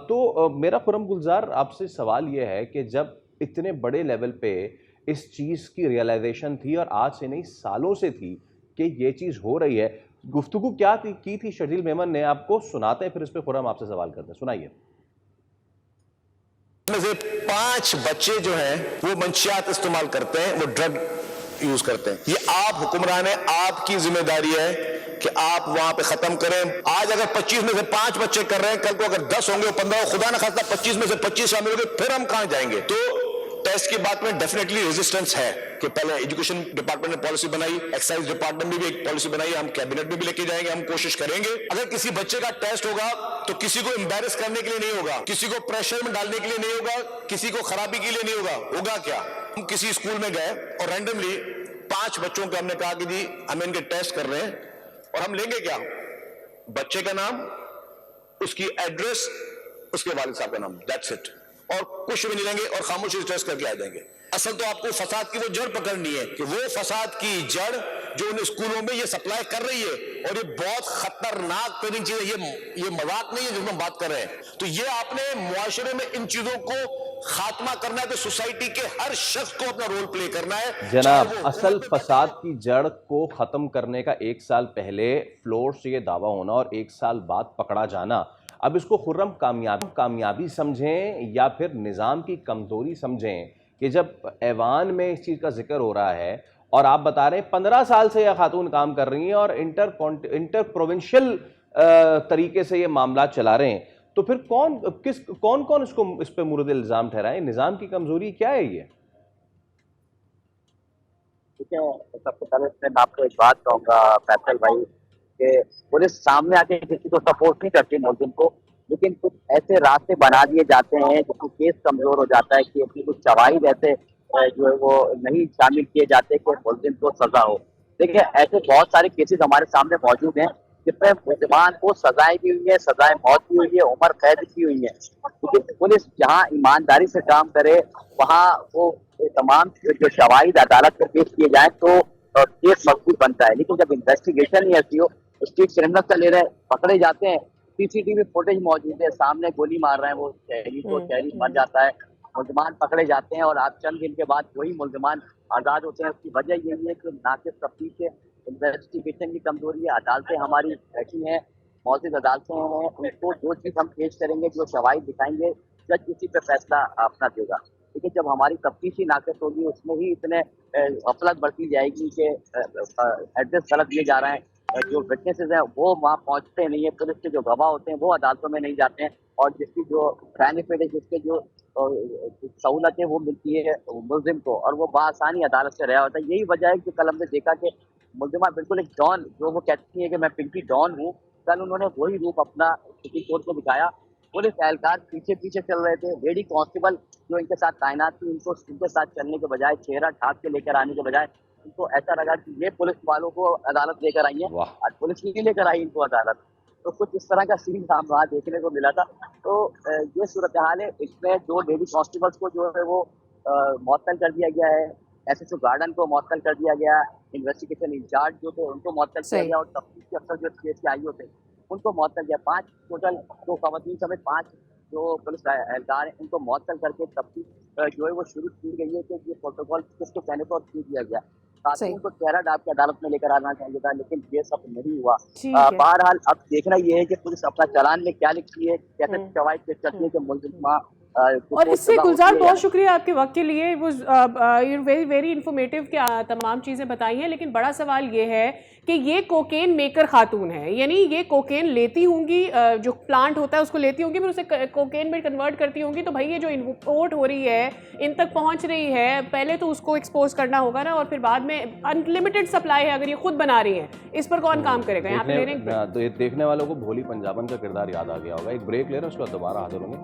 तो मेरा खुर्रम गुलजार आपसे सवाल ये है कि जब इतने बड़े लेवल पे इस चीज़ की रियलाइजेशन थी और आज से नहीं सालों से थी कि ये चीज़ हो रही है, गुफ्तगू क्या की थी शर्जील मेमन ने, आपको सुनाते हैं फिर इस पर खुर्रम आपसे सवाल करते हैं। सुनाइए। में से 5 बच्चे जो हैं वो मंशियात इस्तेमाल करते हैं, वो ड्रग यूज करते हैं। ये आप हुक्मरान है, आपकी जिम्मेदारी है कि आप वहां पे खत्म करें। आज अगर 25 में से 5 बच्चे कर रहे हैं, कल को अगर 10 होंगे, 15, खुदा न खास्ता 25 में से 25 शामिल होंगे, फिर हम कहां जाएंगे? तो टेस्ट की बात में डेफिनेटली रेजिस्टेंस है कि पहले एजुकेशन डिपार्टमेंट ने पॉलिसी बनाई, एक्साइज डिपार्टमेंट ने भी एक पॉलिसी बनाई, हम कैबिनेट में भी लेके जाएंगे, हम कोशिश करेंगे। अगर किसी बच्चे का टेस्ट होगा तो किसी को एम्बैरेस करने के लिए नहीं होगा, किसी को प्रेशर में डालने के लिए नहीं होगा, किसी को खराबी के लिए नहीं होगा। होगा क्या? हम किसी स्कूल में गए और रैंडमली 5 बच्चों को हमने कहा कि जी हम इनके टेस्ट कर रहे हैं, और हम लेंगे क्या? बच्चे का नाम, उसकी एड्रेस, उसके वालिद साहब का नाम, दैट्स इट, और कुछ भी नहीं लेंगे और खामोशी से टेस्ट करके आ जाएंगे। असल तो आपको फसाद की वो जड़ पकड़नी है कि वो फसाद की जड़ जो उन स्कूलों में ये सप्लाई कर रही है, और ये बहुत खतरनाक तरीन चीज है, ये मजाक नहीं है जिसमें बात कर रहे हैं। तो ये आपने मुआशरे में इन चीजों को खात्मा करना है, तो सोसाइटी के हर शख्स को अपना रोल प्ले करना है। जनाब, असल फसाद की जड़ को खत्म करने का 1 साल पहले फ्लोर से ये दावा होना और 1 साल बाद पकड़ा जाना, अब इसको खुर्रम कामयाबी समझें या फिर निज़ाम की कमज़ोरी समझें कि जब ऐवान में इस चीज़ का जिक्र हो रहा है और आप बता रहे हैं 15 साल से यह खातून काम कर रही हैं और इंटर प्रोविंशियल तरीके से ये मामला चला रहे हैं, तो फिर कौन इसको इस पे मुर्द इल्ज़ाम ठहराए? निज़ाम की कमज़ोरी क्या है ये? ठीक है, सबसे पहले मैं आपको एक बात कहूँगा फैसल भाई कि पुलिस सामने आके किसी को सपोर्ट नहीं करती मुलजिम को, लेकिन कुछ ऐसे रास्ते बना दिए जाते हैं जिससे केस कमजोर हो जाता है कि अपनी कुछ शवाहिद ऐसे जो है वो नहीं शामिल किए जाते कि मुलजिम को सजा हो। देखिए, ऐसे बहुत सारे केसेस हमारे सामने मौजूद हैं जिसमें मुलजिमान को सजाएं भी हुई है, सजाएं मौत भी हुई है, उम्र कैद भी हुई है। लेकिन पुलिस जहाँ ईमानदारी से काम करे वहाँ वो तमाम जो शवाहिद अदालत में पेश किए जाए तो केस मजबूत बनता है। लेकिन जब इन्वेस्टिगेशन ही ऐसी हो, स्ट्रीट क्रिमिनल से ले रहे पकड़े जाते हैं, सीसीटीवी फुटेज मौजूद है, सामने गोली मार रहे हैं वो शहरी मर जाता है, मुलजमान पकड़े जाते हैं और आप चंद दिन के बाद वही मुलजमान आज़ाद होते हैं। उसकी वजह यही है कि नाकिस तफ्तीश है, इन्वेस्टिगेशन की कमजोरी है, अदालतें हमारी ऐसी हैं, मौजूद अदालतें हैं, उनको जो चीज़ हम पेश करेंगे, जो शवाहिद दिखाएंगे, जज उसी पे फैसला अपना देगा। लेकिन जब हमारी तफ्तीश ही नाकिस होगी, उसमें ही इतने गफलत बरती जाएगी कि एड्रेस गलत दिए जा रहे हैं, जो विटनेसेस हैं वो वहाँ पहुँचते नहीं है, पुलिस के जो गवाह होते हैं वो अदालतों में नहीं जाते हैं, और जिसकी जो बेनिफिट है, जिसके जो सहूलतें वो मिलती है मुलजिम को, और वो बआसानी अदालत से रहा होता है। यही वजह है कि कल हमने देखा कि मुलजिमा बिल्कुल एक डॉन, जो वो कहती है कि मैं पिंकी डॉन हूँ, कल उन्होंने वही रूप अपना सुप्रीम कोर्ट को दिखाया। पुलिस एहलकार पीछे पीछे चल रहे थे, लेडी कांस्टेबल जो इनके साथ तैनात थी, इनको इनके साथ चलने के बजाय, चेहरा ढाक के लेकर आने के बजाय, इनको ऐसा लगा कि ये पुलिस वालों को अदालत लेकर आई है, और पुलिस नहीं लेकर आई इनको अदालत। तो कुछ इस तरह का सीन हम वहाँ देखने को मिला था। तो ये सूरत हाल है। इसमें 2 लेडी कांस्टेबल्स को जो है वो मुअत्तल कर दिया गया है, SHO गार्डन को मुअत्तल कर दिया गया, इन्वेस्टिगेशन इंचार्ज जो थे उनको मुअत्तल किया गया, और तफ्तीश के अफसर जो केस के आईओ थे उनको मुअत्तल किया। 5 टोटल 2 खवातीन समेत 5 जो पुलिस एहलकार हैं उनको मुअत्तल करके तफ्तीश जो है वो शुरू की गई है कि ये प्रोटोकॉल किसके कहने पर शुरू किया गया। साथ ही उनको चेहरा डाल के अदालत में लेकर आना चाहिए था, लेकिन ये सब नहीं हुआ। बहरहाल अब देखना ये है कि पुलिस अपना चालान में क्या लिखती है, कैसे शवाहिद पेश करती है कि मुलजिमा। और इससे गुलजार, बहुत शुक्रिया आपके वक्त के लिए, वो वेरी वेरी इन्फॉर्मेटिव के तमाम चीज़ें बताई हैं। लेकिन बड़ा सवाल ये है कि ये कोकेन मेकर खातून है, यानी ये कोकेन लेती होंगी, जो प्लांट होता है उसको लेती होंगी, फिर उसे कोकेन में कन्वर्ट करती होंगी। तो भाई ये जो इम्पोर्ट हो रही है, इन तक पहुंच रही है, पहले तो उसको एक्सपोज करना होगा ना, और फिर बाद में अनलिमिटेड सप्लाई है, अगर ये खुद बना रही है, इस पर कौन काम करेगा? यहाँ पे देखने वालों को भोली पंजाबन का किरदार याद आ गया होगा। एक ब्रेक ले रहे हैं, उसके बाद दोबारा हाजिर होंगे।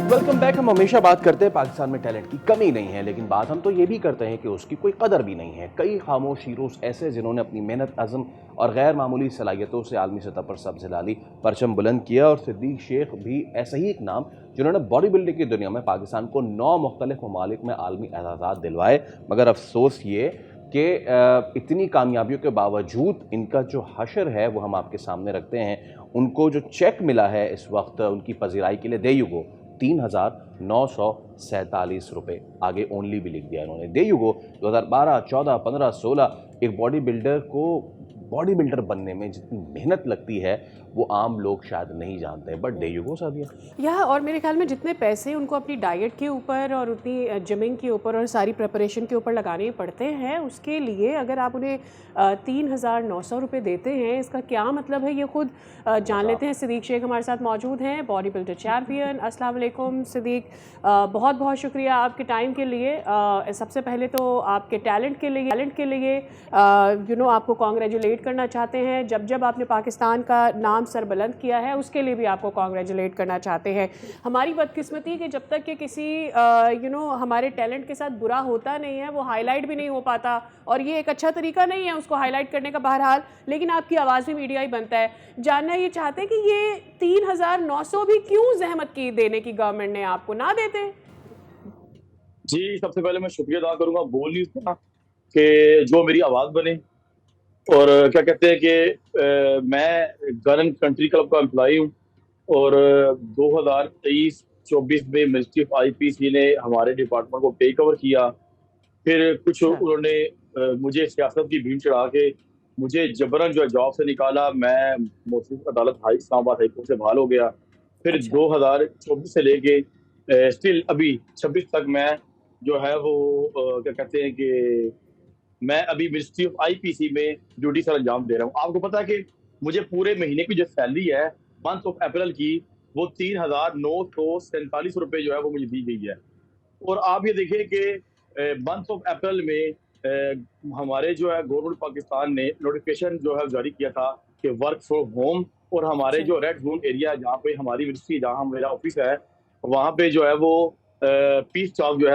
Welcome back. हम हमेशा बात करते हैं पाकिस्तान में टैलेंट की कमी नहीं है, लेकिन बात हम तो ये भी करते हैं कि उसकी कोई कदर भी नहीं है। कई खामोश हीरोज ऐसे जिन्होंने अपनी मेहनत, अज़म और गैर मामूली सलाहियतों से आलमी सतह पर सब्ज़ लाली, परचम बुलंद किया। और सिद्दीक शेख भी ऐसा ही एक नाम जिन्होंने बॉडी बिल्डिंग की दुनिया में पाकिस्तान को 9 मुख्तलिफ ममालिक में आलमी एजाज़ात दिलवाए। मगर अफसोस ये कि इतनी कामयाबियों के बावजूद इनका जो हशर है वो हम आपके सामने रखते हैं। उनको जो चेक मिला है इस वक्त उनकी पजीराई के लिए दे युगो 3,947 रुपये, आगे ओनली भी लिख दिया इन्होंने। दे युगो 2012, 14, 15, 16 एक बॉडी बिल्डर को बॉडी बिल्डर बनने में जितनी मेहनत लगती है वो आम लोग शायद नहीं जानते हैं, but there you go Sadia. या और मेरे ख्याल में जितने पैसे उनको अपनी डाइट के ऊपर और उतनी जिमिंग के ऊपर और सारी प्रिपरेशन के ऊपर लगाने पड़ते हैं, उसके लिए अगर आप उन्हें 3,900 रुपये देते हैं, इसका क्या मतलब है ये खुद जान लेते हैं। सिद्दीक शेख हमारे साथ मौजूद हैं, बॉडी बिल्डर चैम्पियन। अस्सलाम वालेकुम सिद्दीक, बहुत बहुत शुक्रिया आपके टाइम के लिए। सबसे पहले तो आपके टैलेंट के लिए आपको कॉन्ग्रेचुलेट करना चाहते हैं। जब आपने पाकिस्तान का नाम सरबुलंद किया है, उसके लिए भी आपको कॉन्ग्रेचुलेट करना चाहते हैं। हमारी बदकिस्मती कि जब तक कि किसी हमारे टैलेंट के साथ बुरा होता नहीं है, वो हाईलाइट भी नहीं हो पाता, और ये एक अच्छा तरीका नहीं है उसको हाईलाइट करने का बहरहाल, लेकिन आपकी आवाज़ भी मीडिया ही बनता है। जानना ये चाहते हैं कि ये 3,900 भी क्यों जहमत की देने की गवर्नमेंट ने आपको ना देते? जी, सबसे पहले मैं शुक्रिया अदा करूंगा बोल न्यूज़ का कि जो मेरी आवाज़ बने, और क्या कहते हैं कि मैं गन कंट्री क्लब का एम्प्लॉई हूँ, और 2023-24 में मिनिस्ट्री ऑफ आईपीसी ने हमारे डिपार्टमेंट को टेक ओवर किया। फिर कुछ उन्होंने मुझे सियासत की भीड़ चढ़ा के मुझे जबरन जो है जॉब से निकाला। मैं मौसूफ अदालत इस्लामाबाद हाई कोर्ट से बहाल हो गया। फिर 2024 से लेके स्टिल अभी 26 तक मैं जो है वो क्या कहते हैं कि मैं अभी मिनिस्ट्री ऑफ आईपीसी में ड्यूटी सर अंजाम दे रहा हूँ। आपको पता है कि मुझे पूरे महीने की जो सैलरी है मंथ ऑफ अप्रैल की, वो 3,947 रुपये जो है वो मुझे दी गई है। और आप ये देखिए कि मंथ ऑफ अप्रैल में हमारे जो है गवर्नमेंट पाकिस्तान ने नोटिफिकेशन जो है जारी किया था कि वर्क फ्रॉम होम, और हमारे जो रेड जोन एरिया जहाँ पे हमारी मिनिस्ट्री, जहाँ मेरा ऑफिस है, वहाँ पे जो है वो पीस चौक जो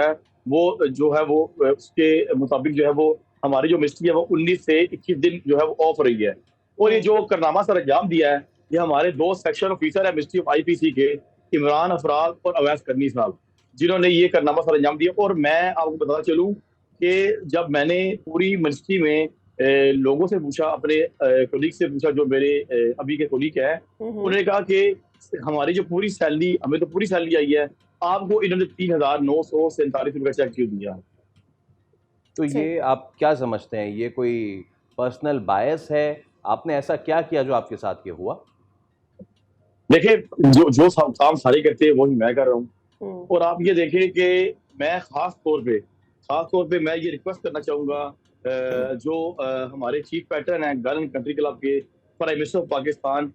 है वो उसके मुताबिक जो है वो हमारी जो मिनिस्ट्री है वो 19 से 21 दिन जो है वो ऑफ रही है। और ये जो करनामा सर अंजाम दिया है, ये हमारे 2 सेक्शन ऑफिसर है मिनिस्ट्री ऑफ आईपीसी के, इमरान अफराज और अवैस करनी साहब, जिन्होंने ये करनामा सर अंजाम दिया। और मैं आपको बताना चलूँ कि जब मैंने पूरी मिनिस्ट्री में लोगों से पूछा, अपने कोलीग से पूछा, जो मेरे अभी के कोलीग है, उन्होंने कहा कि हमारी जो पूरी सैलरी, हमें तो पूरी सैलरी आई है, आपको इन्होंने 3,947 रुपये चेक क्यों दिया? तो ये आप क्या समझते हैं, ये कोई पर्सनल बायस है? आपने ऐसा क्या किया जो आपके साथ ये हुआ? देखिए, जो काम सारे करते हैं वही मैं कर रहा हूँ। और आप ये देखें कि मैं खास तौर पे मैं ये रिक्वेस्ट करना चाहूँगा, जो हमारे चीफ पैटर्न हैं गन कंट्री क्लब के, प्राइम मिनिस्टर ऑफ पाकिस्तान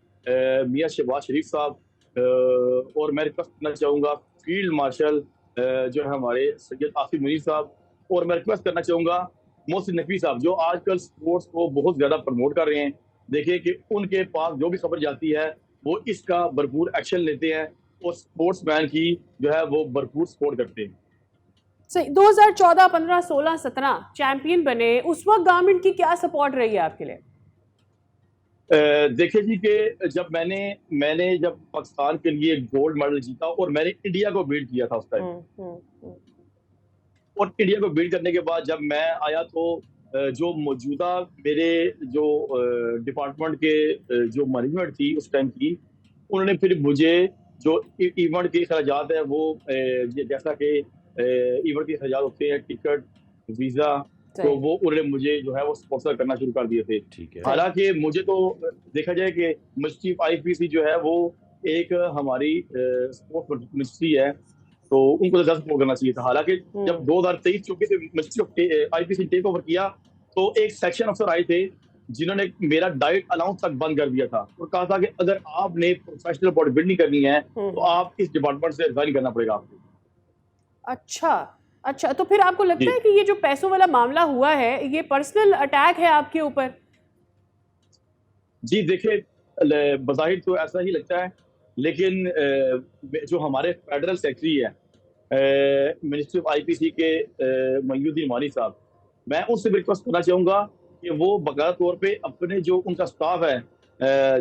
मियां शहबाज शरीफ साहब, और मैं रिक्वेस्ट करना चाहूँगा फील्ड मार्शल जो है हमारे सैयद आसिफ मुनीर साहब, और मैं रिक्वेस्ट करना चाहूँगा मोहसिन नकवी साहब, जो आजकल स्पोर्ट्स को बहुत ज़्यादा प्रमोट कर रहे हैं। देखिए कि उनके पास जो भी खबर जाती है वो इसका भरपूर एक्शन लेते हैं, और स्पोर्ट्समैन की जो है वो भरपूर सपोर्ट करते हैं। सही। 2014, 15, 16, 17 चैंपियन बने, उस वक्त गवर्नमेंट की क्या सपोर्ट रही है आपके लिए? देखिए जी कि जब मैंने जब पाकिस्तान के लिए गोल्ड मेडल जीता, और मैंने इंडिया को बीट किया था उस टाइम, और इंडिया को बीट करने के बाद जब मैं आया तो जो मौजूदा मेरे जो डिपार्टमेंट के जो मैनेजमेंट थी उस टाइम की, उन्होंने फिर मुझे जो इवेंट के खर्चात है वो जैसा कि इवेंट के खर्चात होते हैं, टिकट, वीज़ा, तो वो उन्होंने मुझे जो है वो स्पॉन्सर करना शुरू कर दिए थे। ठीक है। हालांकि मुझे तो देखा जाए कि मिनिस्ट्री ऑफ आईपीसी जो है वो एक हमारी स्पोर्ट्स मिनिस्ट्री है, तो उनको तो ज़्यादा सपोर्ट करना चाहिए था। हालांकि जब 2023-24 में ministry of IPC take over किया, तो एक सेक्शन अफसर आए थे जिन्होंने मेरा डाइट अलाउंस तक बंद कर दिया था, और कहा था कि अगर आपने प्रोफेशनल बॉडी बिल्डिंग करनी है तो आप इस डिपार्टमेंट से रिजाइन करना पड़ेगा आपको। अच्छा, तो फिर आपको लगता है कि ये जो पैसों वाला मामला हुआ है, ये पर्सनल अटैक है आपके ऊपर? जी देखिए, बज़ाहिर तो ऐसा ही लगता है, लेकिन जो हमारे फेडरल सेक्रेटरी है मिनिस्ट्री ऑफ आईपीसी के मयूद्दीन मानी साहब, मैं उनसे रिक्वेस्ट करना चाहूँगा कि वो बकायदा तौर पे अपने जो उनका स्टाफ है,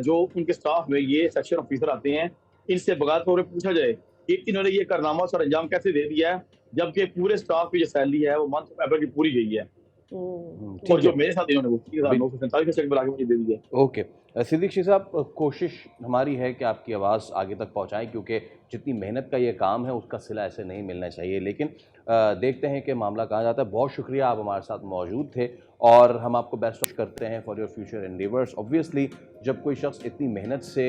जो उनके स्टाफ में ये सेक्शन ऑफिसर आते हैं, इनसे बकायदा तौर पे पूछा जाए कि इन्होंने ये कारनामा सर अंजाम कैसे दे दिया है, जबकि पूरे स्टाफ की जो सैलरी है वो मंथ ऑफ अप्रैल की पूरी गई है, और जो मेरे साथ इन्होंने वो 3,947 का चेक बना के मुझे दे दिया। ओके, सिद्दीक शेख साहब, कोशिश हमारी है कि आपकी आवाज़ आगे तक पहुंचाएं, क्योंकि जितनी मेहनत का ये काम है उसका सिला ऐसे नहीं मिलना चाहिए। लेकिन देखते हैं कि मामला कहाँ जाता है। बहुत शुक्रिया, आप हमारे साथ मौजूद थे और हम आपको बेस्ट विश करते हैं for your future endeavours. Obviously जब कोई शख्स इतनी मेहनत से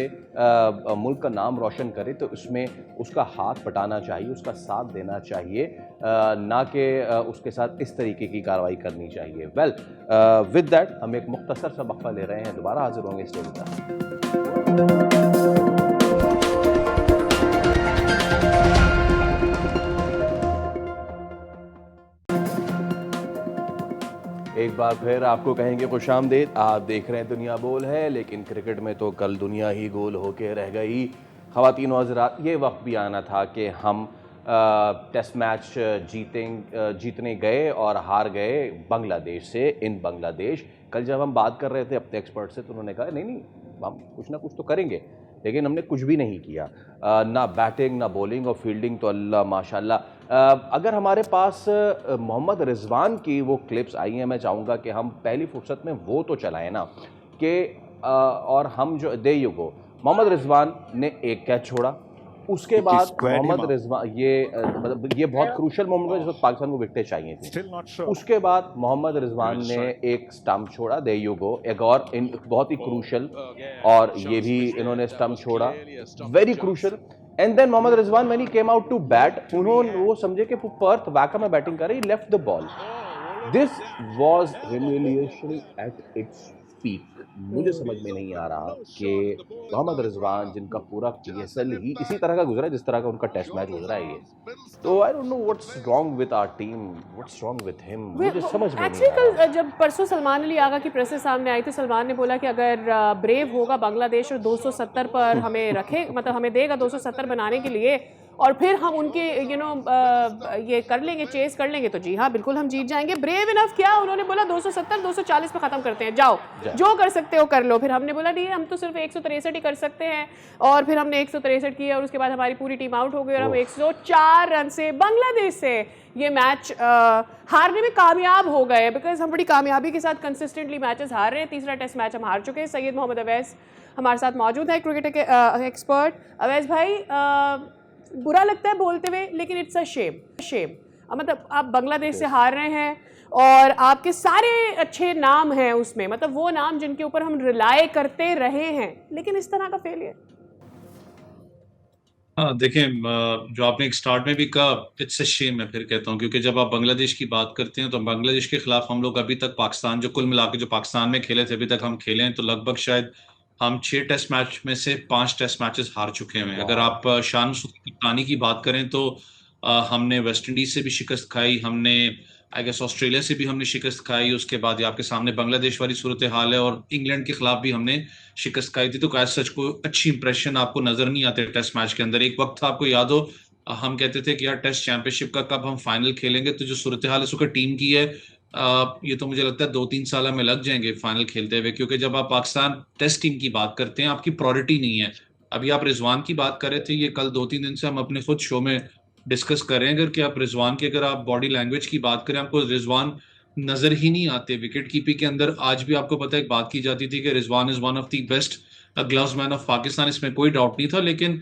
मुल्क का नाम रोशन करे तो इसमें उसका हाथ बटाना चाहिए, उसका साथ देना चाहिए, ना कि उसके साथ इस तरीके की कार्रवाई करनी चाहिए। वेल विद दैट हम एक मुख्तसर सा वक्फा ले रहे हैं, दोबारा हाजिर होंगे इस तक। एक बार फिर आपको कहेंगे खुशामदीद। आप देख रहे हैं दुनिया बोल है, लेकिन क्रिकेट में तो कल दुनिया ही गोल होके रह गई। ख़वातीन व हज़रात, ये वक्त भी आना था कि हम टेस्ट मैच जीतने गए और हार गए बांग्लादेश से इन बांग्लादेश। कल जब हम बात कर रहे थे अपने एक्सपर्ट से तो उन्होंने कहा नहीं हम कुछ ना कुछ तो करेंगे, लेकिन हमने कुछ भी नहीं किया, ना बैटिंग ना बॉलिंग और फील्डिंग तो अल्लाह माशाल्लाह। अगर हमारे पास मोहम्मद रिजवान की वो क्लिप्स आई हैं, मैं चाहूँगा कि हम पहली फुर्सत में वो तो चलाएं ना कि और हम जो दे यू गो, मोहम्मद रिजवान ने एक कैच छोड़ा, उसके बाद मोहम्मद रिजवान ये बहुत क्रूशल मोमेंट था जिस वक्त पाकिस्तान को विकेटें चाहिए थी। उसके बाद मोहम्मद रिजवान ने एक स्टंप छोड़ा, दे यू गो, एक और बहुत ही क्रूशल, और ये भी इन्होंने स्टंप छोड़ा, very crucial. And then Mohammad Rizwan when he came out to bat, उन्होंने वो समझे कि पर्थ वैका में बैटिंग कर रही, left the ball. This was humiliation at its peak. मुझे समझ में नहीं आ रहा कि मोहम्मद रिजवान, जिनका पूरा PSL ही इसी तरह का गुजरा जिस तरह का उनका टेस्ट मैच गुजरा है, ये तो I don't know what's wrong with our team, what's wrong with him, मुझे समझ में नहीं आ रहा। कल जब परसों सलमान अली आगा की प्रेस के सामने आई थी, सलमान ने बोला कि अगर ब्रेव होगा बांग्लादेश और 270 पर हमें रखे, मतलब हमें देगा 270 बनाने के लिए, और फिर हम उनके ये कर लेंगे, चेस कर लेंगे, तो जी हाँ बिल्कुल हम जीत जाएंगे। ब्रेव इनफ क्या, उन्होंने बोला 270 240 पे ख़त्म करते हैं, जाओ जो कर सकते हो कर लो। फिर हमने बोला नहीं, हम तो सिर्फ 163 ही कर सकते हैं, और फिर हमने 163 किया और उसके बाद हमारी पूरी टीम आउट हो गई और हम 104 रन से बांग्लादेश से ये मैच हारने में कामयाब हो गए, बिकॉज हम बड़ी कामयाबी के साथ कंसिस्टेंटली मैचेस हार रहे हैं। तीसरा टेस्ट मैच हम हार चुके हैं। सैयद मोहम्मद अवैस हमारे साथ मौजूद है, क्रिकेट के एक्सपर्ट। अवैस भाई, बुरा लगता है बोलते हुए, लेकिन इट्स अ शेम। मतलब आप बांग्लादेश से हार रहे हैं और आपके सारे अच्छे नाम हैं उसमें, मतलब वो नाम जिनके ऊपर हम रिलाय करते रहे हैं, लेकिन इस तरह का फेलियर। हाँ देखें, जो आपने एक स्टार्ट में भी कहा, इट्स अ शेम, मैं फिर कहता हूँ, क्योंकि जब आप बांग्लादेश की बात करते हैं तो बांग्लादेश के खिलाफ हम लोग अभी तक पाकिस्तान, जो कुल मिला के जो पाकिस्तान में खेले थे अभी तक हम खेले हैं, तो लगभग शायद हम 6 टेस्ट मैच में से 5 टेस्ट मैचेस हार चुके हैं। अगर आप शान मसूद की कप्तानी की बात करें तो हमने वेस्ट इंडीज से भी शिकस्त खाई, हमने आई गेस ऑस्ट्रेलिया से भी हमने शिकस्त खाई, उसके बाद ये आपके सामने बांग्लादेश वाली सूरत हाल है, और इंग्लैंड के खिलाफ भी हमने शिकस्त खाई थी। तो कैसे सच को अच्छी इंप्रेशन आपको नजर नहीं आते टेस्ट मैच के अंदर। एक वक्त था, आपको याद हो, हम कहते थे कि यार टेस्ट चैंपियनशिप का कब हम फाइनल खेलेंगे, तो जो सूरत हाल इस वक्त टीम की है, ये तो मुझे लगता है 2-3 साल में लग जाएंगे फाइनल खेलते हुए, क्योंकि जब आप पाकिस्तान टेस्ट टीम की बात करते हैं आपकी प्रायोरिटी नहीं है। अभी आप रिजवान की बात कर रहे थे, ये कल 2-3 दिन से हम अपने खुद शो में डिस्कस कर रहे हैं, अगर कि आप रिजवान की, अगर आप बॉडी लैंग्वेज की बात करें, आपको रिजवान नजर ही नहीं आते विकेट कीपिंग के अंदर। आज भी आपको पता है, एक बात की जाती थी कि Rizwan is one of the best gloves man of Pakistan, इसमें कोई डाउट नहीं था, लेकिन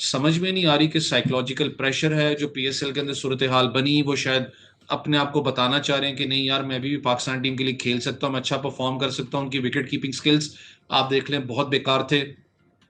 समझ में नहीं आ रही कि साइकोलॉजिकल प्रेशर है जो PSL के अंदर सूरत हाल बनी, वो शायद अपने आप को बताना चाह रहे हैं कि नहीं यार, मैं भी पाकिस्तान टीम के लिए खेल सकता हूँ, मैं अच्छा परफॉर्म कर सकता हूँ। उनकी विकेट कीपिंग स्किल्स आप देख लें बहुत बेकार थे।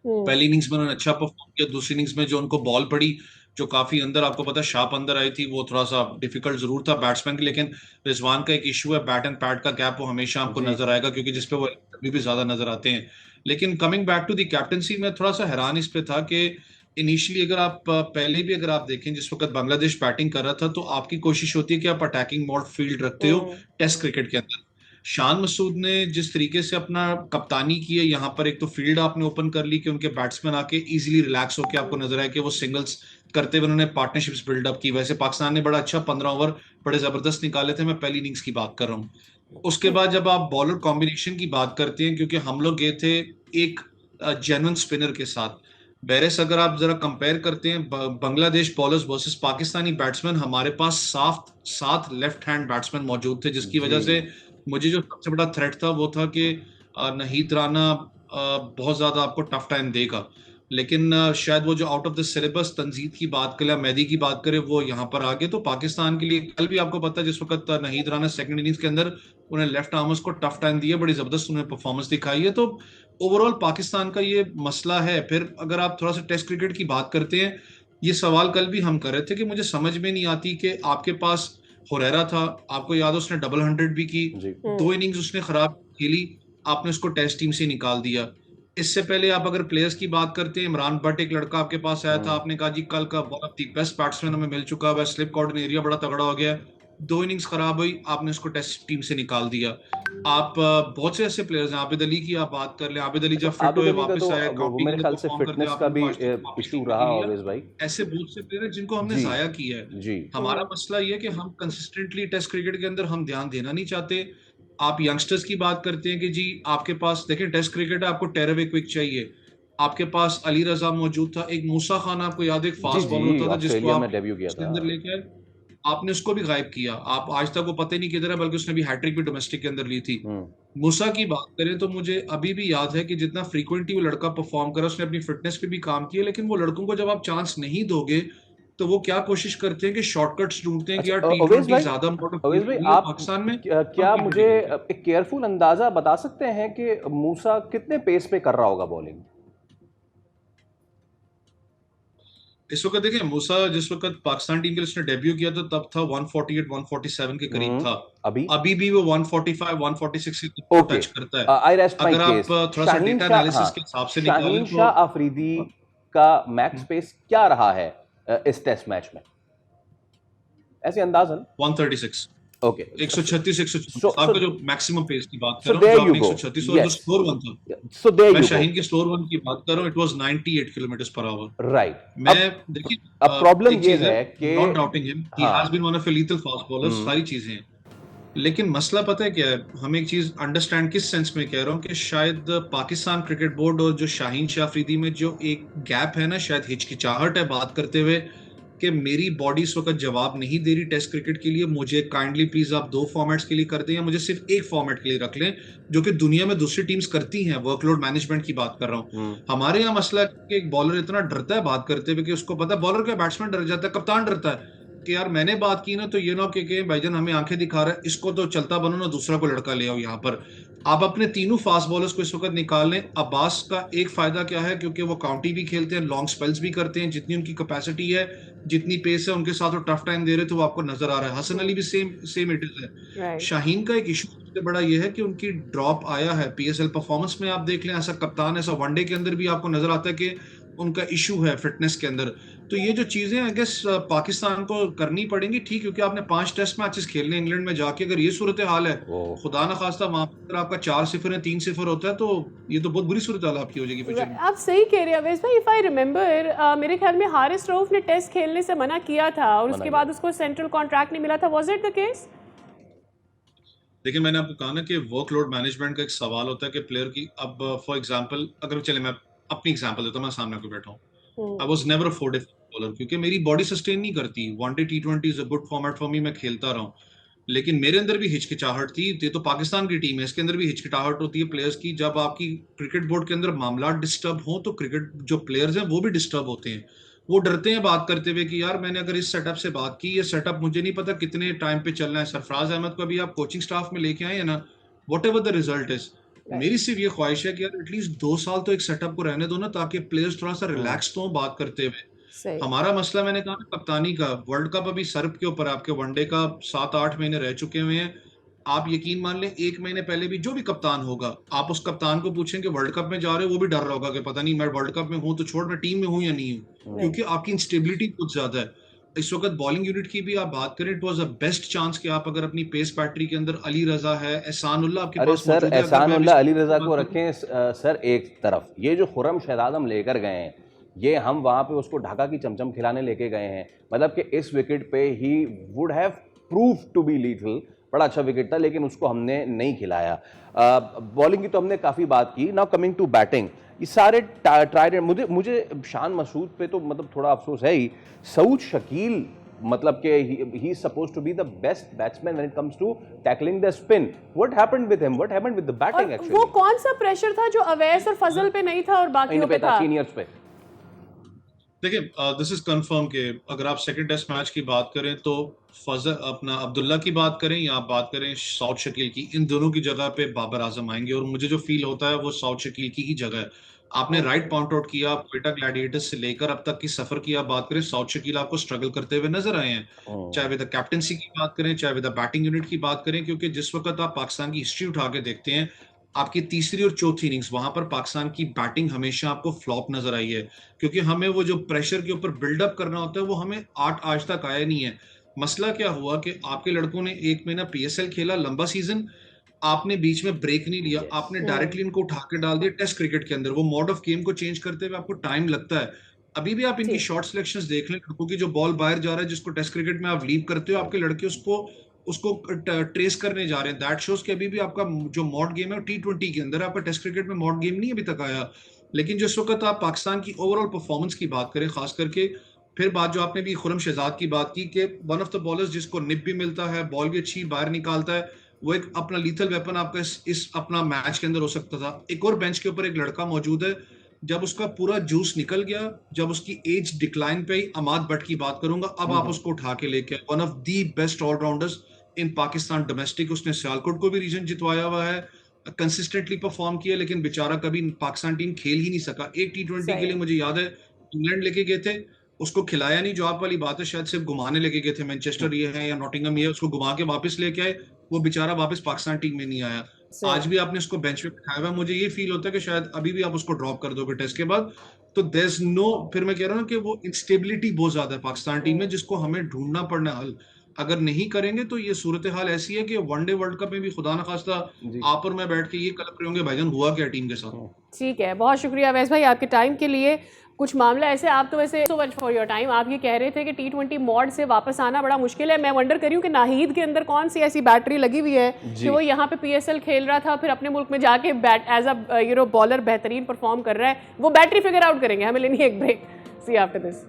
पहली इनिंग्स में उन्होंने अच्छा परफॉर्म किया, दूसरी इनिंग्स में जो उनको बॉल पड़ी जो काफी अंदर, आपको पता शार्प अंदर आई थी, वो थोड़ा सा डिफिकल्ट जरूर था बैट्समैन के। लेकिन रिजवान का एक इशू है, बैट एंड पैड का गैप, वो हमेशा आपको नजर आएगा, क्योंकि जिसपे वो अभी भी ज्यादा नजर आते हैं। लेकिन coming back to the captaincy, में थोड़ा सा हैरान इस पे था कि इनिशियली अगर आप पहले भी अगर आप देखें, जिस वक्त बांग्लादेश बैटिंग कर रहा था, तो आपकी कोशिश होती है कि आप अटैकिंग मोड फील्ड रखते हो टेस्ट क्रिकेट के अंदर। शान मसूद ने जिस तरीके से अपना कप्तानी की है, यहाँ पर एक तो फील्ड आपने ओपन कर ली कि उनके बैट्समैन आके इजीली रिलैक्स होकर आपको नजर आए कि वो सिंगल्स करते हुए उन्होंने पार्टनरशिप्स बिल्डअप की। वैसे पाकिस्तान ने बड़ा अच्छा 15 ओवर बड़े जबरदस्त निकाले थे, मैं पहली इनिंग्स की बात कर रहा हूँ। उसके बाद जब आप बॉलर कॉम्बिनेशन की बात करते हैं, क्योंकि हम लोग गए थे एक जेन्युइन स्पिनर के साथ, बेरेस अगर आप जरा कंपेयर करते हैं Bangladesh bowlers versus Pakistani batsman, हमारे पास 7 लेफ्ट हैंड बैट्समैन मौजूद थे, जिसकी वजह से मुझे जो सबसे बड़ा थ्रेट था वो था कि नहीद राना बहुत ज्यादा आपको टफ टाइम देगा। लेकिन शायद वो जो out of the syllabus Tanzid की बात करें, मेहदी की बात करें, वो यहाँ पर आ गए। तो पाकिस्तान के लिए कल भी आपको पता है जिस वक्त नहीद राना सेकंड इनिंग्स के अंदर उन्हें लेफ्ट आर्मर्स को टफ टाइम दिया, बड़ी जबरदस्त उन्हें परफॉर्मेंस दिखाई है। तो ओवरऑल पाकिस्तान का ये मसला है। फिर अगर आप थोड़ा सा टेस्ट क्रिकेट की बात करते हैं, ये सवाल कल भी हम कर रहे थे कि मुझे समझ में नहीं आती कि आपके पास हुरैरा था, आपको याद है उसने डबल 100 भी की, 2 इनिंग्स उसने खराब खेली, आपने उसको टेस्ट टीम से निकाल दिया। इससे पहले आप अगर प्लेयर्स की बात करते हैं, इमरान भट्ट एक लड़का आपके पास आया था, आपने कहा जी कल का one of the best batsman हमें मिल चुका है, स्लिप कॉर्डन एरिया बड़ा तगड़ा हो गया, 2 इनिंग्स खराब हुई, आपने उसको टेस्ट टीम से निकाल दिया। आप बहुत से ऐसे प्लेयर्स हैं, आबिद अली की आप बात कर लें, आबिद अली जब फिट हुए वापस आए, वो मेरे ख्याल से फिटनेस का भी इशू रहा ऑलवेज भाई। ऐसे बहुत से प्लेयर हैं जिनको हमने जी, जाया किया है। जी। हमारा मसला ये है कि हम कंसिस्टेंटली टेस्ट क्रिकेट के अंदर हम ध्यान देना नहीं चाहते। आप यंगस्टर्स की बात करते हैं कि जी आपके पास देखें टेस्ट क्रिकेट है, आपको टेरवे क्विक चाहिए, आपके पास अली रजा मौजूद था, एक मूसा खान आपको याद है, एक जी फास्ट जी बॉलर होता था जिसको ऑस्ट्रेलिया आप में डेब्यू किया उसके था। अंदर लेके आए, आपने उसको भी गायब किया। आप आज तक वो पता ही नहीं किधर है, बल्कि उसने भी हैट्रिक भी डोमेस्टिक के अंदर ली थी। मूसा की बात करें तो मुझे अभी भी याद है कि जितना फ्रीक्वेंटली वो लड़का परफॉर्म करा, उसने अपनी फिटनेस पे भी काम किया, लेकिन वो लड़कों को जब आप चांस नहीं दोगे तो वो क्या कोशिश करते हैं कि शॉर्टकट्स ढूंढते हैं कि यार अवेश T20 भाई, ज्यादा अवेश भाई आप पाकिस्तान में क्या मुझे एक केयरफुल अंदाजा बता सकते हैं कि मूसा कितने पेस पे कर रहा होगा बॉलिंग? इस वक्त देखिए, मूसा जिस वक्त पाकिस्तान टीम के लिए उसने डेब्यू किया तो तब था 148 147 के करीब था। अभी भी वो 145 146 को टच करता है। आई रेस्ट माय अगर केस। आप थोड़ा सा डेटा एनालिसिस के हिसाब से निकालें शाहीन तो शाह अफरीदी का मैक्स पेस क्या रहा है इस टेस्ट मैच में, ऐसे अंदाजन? 136 ओके, 136 136 So- आपका जो मैक्सिमम पेस की बात कर So रहा there हूँ, you जो go. आपने 136 और जो Yes. स्कोर वन था, सो देयर मैं यू शाहीन के स्कोर वन की बात कर रहा हूँ, it was 98 kilometre per hour. Right. मैं देखिए अब प्रॉब्लम एक ये चीज है कि नॉट डाउटिंग हिम, ही हाँ। Has been one of a lethal fast bowler, सारी चीजें हैं, लेकिन मसला पता है क्या है? हम एक चीज अंडरस्टैंड किस सेंस में कह रहा हूँ कि शायद पाकिस्तान क्रिकेट बोर्ड और जो शाहीन शाह अफरीदी में जो एक गैप है ना, शायद हिचकिचाहट है बात करते हुए कि मेरी बॉडी इस वक्त जवाब नहीं दे रही टेस्ट क्रिकेट के लिए, मुझे काइंडली प्लीज आप 2 फॉर्मेट्स के लिए कर दें या मुझे सिर्फ एक फॉर्मेट के लिए रख लें, जो कि दुनिया में दूसरी टीम्स करती हैं। वर्कलोड मैनेजमेंट की बात कर रहा हूँ। हमारे यहाँ मसला है कि एक बॉलर इतना डरता है बात करते हुए कि उसको पता है, बॉलर का बैट्समैन डर जाता है, कप्तान डरता है कि यार मैंने बात की ना तो ये ना कि भाईजान हमें आंखें दिखा रहा है, इसको तो चलता बनो ना, दूसरा को लड़का ले आओ यहाँ पर। आप अपने तीनों फास्ट बॉलर्स को इस वक्त निकाल लें। अब्बास का एक फायदा क्या है, क्योंकि वो काउंटी भी खेलते हैं, लॉन्ग स्पेल्स भी करते हैं, जितनी उनकी कैपेसिटी है, जितनी पेस है, उनके साथ वो टफ टाइम दे रहे तो वो आपको नजर आ रहा है। हसन अली भी सेम इट इज है। शाहीन का एक इशू सबसे बड़ा ये है कि उनकी ड्रॉप आया है पीएसएल परफॉर्मेंस में। आप देख लें, ऐसा कप्तान, ऐसा वनडे के अंदर भी आपको नजर आता है कि उनका इशू है फिटनेस के अंदर। तो ये जो चीजें आई गेस पाकिस्तान को करनी पड़ेंगी, ठीक, क्योंकि आपने 5 टेस्ट मैचेस खेलने इंग्लैंड में जाके, अगर ये सूरत हाल है, खुदा ना खास्ता वहां पर आपका 4-0 है, 3-0 होता है, तो ये तो बहुत बुरी सूरत हाल आपकी हो जाएगी फ्यूचर में। आप सही कह रहे हैं अवैस भाई। इफ आई रिमेंबर, मेरे ख्याल में हारिस रऊफ ने टेस्ट खेलने से मना किया था और उसके बाद उसको सेंट्रल कॉन्ट्रैक्ट नहीं मिला था। Was it the case? देखिए, मैंने आपको कहा ना कि वर्कलोड मैनेजमेंट का एक सवाल होता है कि प्लेयर की, अब फॉर एग्जांपल अगर चले मैं अपनी एग्जांपल देता हूं, मैं सामने को बैठा हूं, I was never a 4-day bowler क्योंकि मेरी बॉडी सस्टेन नहीं करती। One day T20 is a good format for me, मैं खेलता रहा हूं, लेकिन मेरे अंदर भी हिचकिचाहट थी। ये तो पाकिस्तान की टीम है, इसके अंदर भी हिचकिचाहट होती है प्लेयर्स की। जब आपकी क्रिकेट बोर्ड के अंदर मामला डिस्टर्ब हो तो क्रिकेट जो प्लेयर्स हैं वो भी डिस्टर्ब होते हैं, वो डरते हैं बात करते हुए कि यार मैंने अगर इस सेटअप से बात की, ये सेटअप मुझे नहीं पता कितने टाइम पे चलना है। सरफराज अहमद को अभी आप कोचिंग स्टाफ में लेके आए हैं ना, what ever the result is, मेरी सिर्फ ये ख्वाहिश है कि यार एटलीस्ट 2 साल तो एक सेटअप को रहने दो ना, ताकि प्लेयर्स थोड़ा सा रिलैक्स हो बात करते हुए। हमारा मसला, मैंने कहा ना, कप्तानी का। वर्ल्ड कप अभी सर्फ के ऊपर, आपके वनडे का 7-8 महीने रह चुके हुए हैं। आप यकीन मान लें, 1 महीने पहले भी जो भी कप्तान होगा, आप उस कप्तान को पूछें कि वर्ल्ड कप में जा रहे हो, वो भी डर रहा होगा कि पता नहीं मैं वर्ल्ड कप में हूं तो छोड़, मैं टीम में हूं या नहीं हूं, क्योंकि आपकी इंस्टेबिलिटी बहुत ज्यादा है। इस वक्त बॉलिंग यूनिट की भी आप बात करें, it was a best chance कि आप अगर अपनी पेस बैटरी के अंदर अली रजा है, एहसानुल्लाह आपके पास सर मौजूद है। एहसानुल्लाह अली रजा को रखें सर एक तरफ, ये जो खुर्रम शहजाद हम लेकर गए हैं, ये हम वहाँ पे उसको ढाका की चमचम खिलाने लेके गए हैं। मतलब कि इस विकेट पे he would have prove to be lethal, बड़ा अच्छा विकेट था, लेकिन उसको हमने नहीं खिलाया। बॉलिंग की तो हमने काफ़ी बात की। नाउ कमिंग टू बैटिंग, ये सारे ट्राइड, मुझे शान मसूद पे तो मतलब थोड़ा अफसोस है ही। सऊद शकील, मतलब कि he is supposed to be the best batsman when it comes to tackling the spin. What happened with him, what happened with the batting actually? वो कौन सा प्रेशर था जो अवैस और फजल पे नहीं था और बाकियों पे था? सीनियर्स पे देखिए, दिस इज कंफर्म कि अगर आप सेकंड टेस्ट मैच की बात करें तो फजल अपना अब्दुल्ला की बात करें या आप बात करें साउथ शकील की, इन दोनों की जगह पे बाबर आजम आएंगे और मुझे जो फील होता है वो साउथ शकील की ही जगह है। आपने राइट पॉइंट आउट किया, क्वेटा ग्लैडिएटर्स से लेकर अब तक की सफर की आप बात करें, साउथ शकील आपको स्ट्रगल करते हुए नजर आए हैं, चाहे विद द कैप्टनसी की बात करें, चाहे विद द बैटिंग यूनिट की बात करें, क्योंकि जिस वक्त आप पाकिस्तान की हिस्ट्री उठा के देखते हैं, आपकी तीसरी और चौथी इनिंग्स वहां पर पाकिस्तान की बैटिंग हमेशा आपको फ्लॉप नजर आई है, क्योंकि हमें वो जो प्रेशर के ऊपर बिल्डअप करना होता है वो हमें आज तक आया नहीं है। मसला क्या हुआ कि आपके लड़कों ने एक महीना पीएसएल खेला, लंबा सीजन, आपने बीच में ब्रेक नहीं लिया, आपने डायरेक्टली इनको उठा के डाल दिया टेस्ट क्रिकेट के अंदर। वो मोड ऑफ गेम को चेंज करते हुए आपको टाइम लगता है। अभी भी आप इनकी जी शॉर्ट सिलेक्शंस देख लें, लड़कों की जो बॉल बाहर जा रहा है, जिसको टेस्ट क्रिकेट में आप लीव करते हो, आपके लड़के उसको उसको ट्रेस करने जा रहे हैं। दैट शोज कि अभी भी आपका जो मॉड गेम है T20 के अंदर, आपका टेस्ट क्रिकेट में मॉड गेम नहीं अभी तक आया। लेकिन जिस वक्त आप पाकिस्तान की ओवरऑल परफॉर्मेंस की बात करें, खास करके फिर बात जो आपने भी खुरम शहजाद की बात की कि वन ऑफ द बॉलर्स जिसको निप भी मिलता है, बॉल भी अच्छी बाहर निकालता है, वो एक अपना लीथल वेपन आपका इस अपना मैच के अंदर हो सकता था। एक और बेंच के ऊपर एक लड़का मौजूद है, जब उसका पूरा जूस निकल गया, जब उसकी एज डिक्लाइन पे आई, अमाद भट्ट की बात करूंगा, अब आप उसको उठा के लेके आए, one of the best allrounders in Pakistan domestic. उसने सियालकोट को भी रीजन जितवाया हुआ है, कंसिस्टेंटली परफॉर्म किया, लेकिन बेचारा कभी पाकिस्तान टीम खेल ही नहीं सका। एक T20 के सही लिए मुझे याद है इंग्लैंड लेके गए थे, उसको खिलाया नहीं, जो आप वाली बात है, शायद सिर्फ घुमाने लेके गए थे, मैनचेस्टर ये है या नॉटिंघम ये है, उसको घुमा के वापस लेके आए, वो बेचारा वापस पाकिस्तान टीम में नहीं आया। सही आज भी आपने उसको बेंच पे बिठाया हुआ है, मुझे ये फील होता है कि शायद अभी भी आप उसको ड्रॉप कर दोगे टेस्ट के बाद। तो देयर इज नो, फिर मैं कह रहा हूँ कि वो इंस्टेबिलिटी बहुत ज्यादा है पाकिस्तान टीम में, जिसको हमें ढूंढना पड़ना है हल। अगर नहीं करेंगे तो ये सूरत हाल ऐसी है कि वनडे वर्ल्ड कप में भी खुदा न खास्ता जी आप और मैं बैठ के ये कलप रहे होंगे, भाईजान हुआ क्या टीम के साथ। ठीक है, बहुत शुक्रिया अवैस भाई आपके टाइम के लिए। कुछ मामला ऐसे, आप तो वैसे so much for your time, आप ये कह रहे थे कि T20 मॉड से वापस आना बड़ा मुश्किल है। मैं वंडर करी हूँ कि नाहीद के अंदर कौन सी ऐसी बैटरी लगी हुई है कि वो यहाँ पे PSL खेल रहा था, फिर अपने मुल्क में जाके बैट एज अ बॉलर बेहतरीन परफॉर्म कर रहा है। वो बैटरी फिगर आउट करेंगे, हमें लेनी है एक ब्रेक। C after this.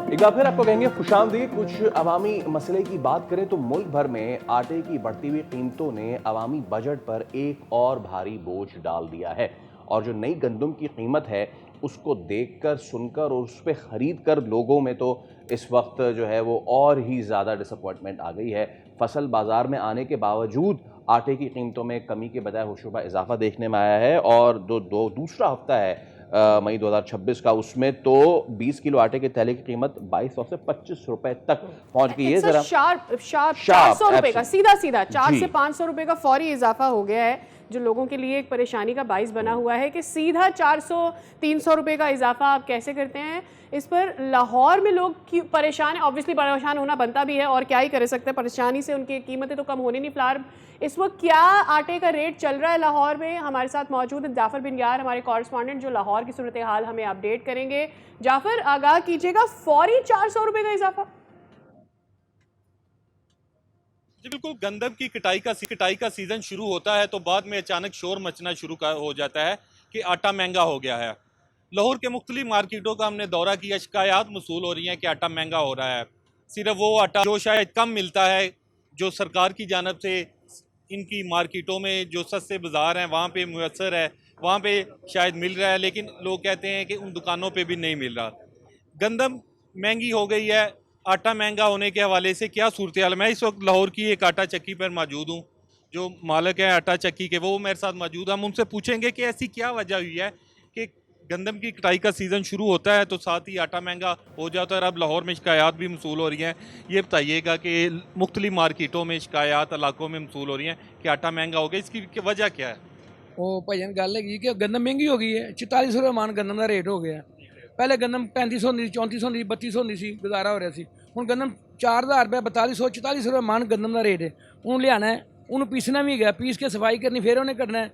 एक बार फिर आपको कहेंगे खुशामदीद। कुछ अवामी मसले की बात करें तो मुल्क भर में आटे की बढ़ती हुई कीमतों ने अवामी बजट पर एक और भारी बोझ डाल दिया है, और जो नई गंदम की कीमत है उसको देखकर, सुनकर और उस पर ख़रीद कर लोगों में तो इस वक्त जो है वो और ही ज़्यादा डिसअपॉइंटमेंट आ गई है। फसल बाज़ार में आने के बावजूद आटे की कीमतों में कमी के बजाय होशरुबा इजाफा देखने में आया है, और दूसरा हफ्ता है मई 2026 का, उसमें तो 20 किलो आटे के थैले की कीमत 2200 से 25 रुपए तक पहुंच गई है। जरा शार्प 400 रुपए का सीधा 4 जी। से 500 रुपए का फौरी इजाफा हो गया है, जो लोगों के लिए एक परेशानी का बाइस बना हुआ है कि सीधा 400-300 रुपए का इजाफा आप कैसे करते हैं। इस पर लाहौर में लोग परेशान है, ऑब्वियसली परेशान होना बनता भी है, और क्या ही कर सकते हैं, परेशानी से उनकी कीमतें तो कम होनी नहीं। फ्लावर इस वक्त क्या आटे का रेट चल रहा है लाहौर में? हमारे साथ मौजूद है जाफर बिन यार, हमारे कॉरेस्पॉन्डेंट, जो लाहौर की सूरत हाल हमें अपडेट करेंगे। जाफर, आगाह कीजिएगा, फौरी 400 रुपए का इजाफा। जी बिल्कुल, गंदम की कटाई का सीजन शुरू होता है तो बाद में अचानक शोर मचना शुरू हो जाता है कि आटा महंगा हो गया है। लाहौर के मुख्तलिफ मार्केटों का हमने दौरा किया, शिकायत मसूल हो रही हैं कि आटा महंगा हो रहा है। सिर्फ वो आटा जो शायद कम मिलता है, जो सरकार की जानब से इनकी मार्केटों में जो सस्ते बाज़ार हैं वहाँ पे मुयसर है, वहाँ पे शायद मिल रहा है, लेकिन लोग कहते हैं कि उन दुकानों पे भी नहीं मिल रहा। गंदम महंगी हो गई है, आटा महंगा होने के हवाले से क्या सूरत हाल? मैं इस वक्त लाहौर की एक आटा चक्की पर मौजूद हूँ, जो मालिक है आटा चक्की के, वो मेरे साथ मौजूद है। हम उनसे पूछेंगे कि ऐसी क्या वजह हुई है कि गंदम की कटाई का सीज़न शुरू होता है तो साथ ही आटा महंगा हो जाता है, और अब लाहौर में शिकायत भी मसूल हो रही हैं। ये बताइएगा कि मुख्तलिफ मार्केटों में शिकायत इलाकों में मसूल हो रही हैं कि आटा महंगा हो गया, इसकी वजह क्या है? ਉਹ ਭਾਈਆਂ ਗੱਲ ਹੈਗੀ ਕਿ ਗੰਦਮ ਮਹਿੰਗੀ ਹੋ ਗਈ ਹੈ। 4400 ਰੁਪਏ ਮਣ ਗੰਦਮ ਦਾ ਰੇਟ ਹੋ ਗਿਆ। ਪਹਿਲੇ ਗੰਦਮ 3500 ਹੁੰਦੀ ਸੀ, 3400 ਹੁੰਦੀ ਸੀ, 3200 ਹੁੰਦੀ ਸੀ, ਗੁਜ਼ਾਰਾ ਹੋ ਰਿਹਾ ਸੀ। ਹੁਣ ਗੰਦਮ 4000 ਰੁਪਏ, 4200, 4400 ਰੁਪਏ ਮਣ ਗੰਦਮ ਦਾ ਰੇਟ ਹੈ। ਉਹਨੂੰ ਲਿਆਣਾ ਹੈ, ਉਹਨੂੰ ਪੀਸਣਾ ਵੀ ਹੈਗਾ, ਪੀਸ ਕੇ ਸਫਾਈ ਕਰਨੀ, ਫਿਰ ਉਹਨੇ ਕੱਢਣਾ ਹੈ,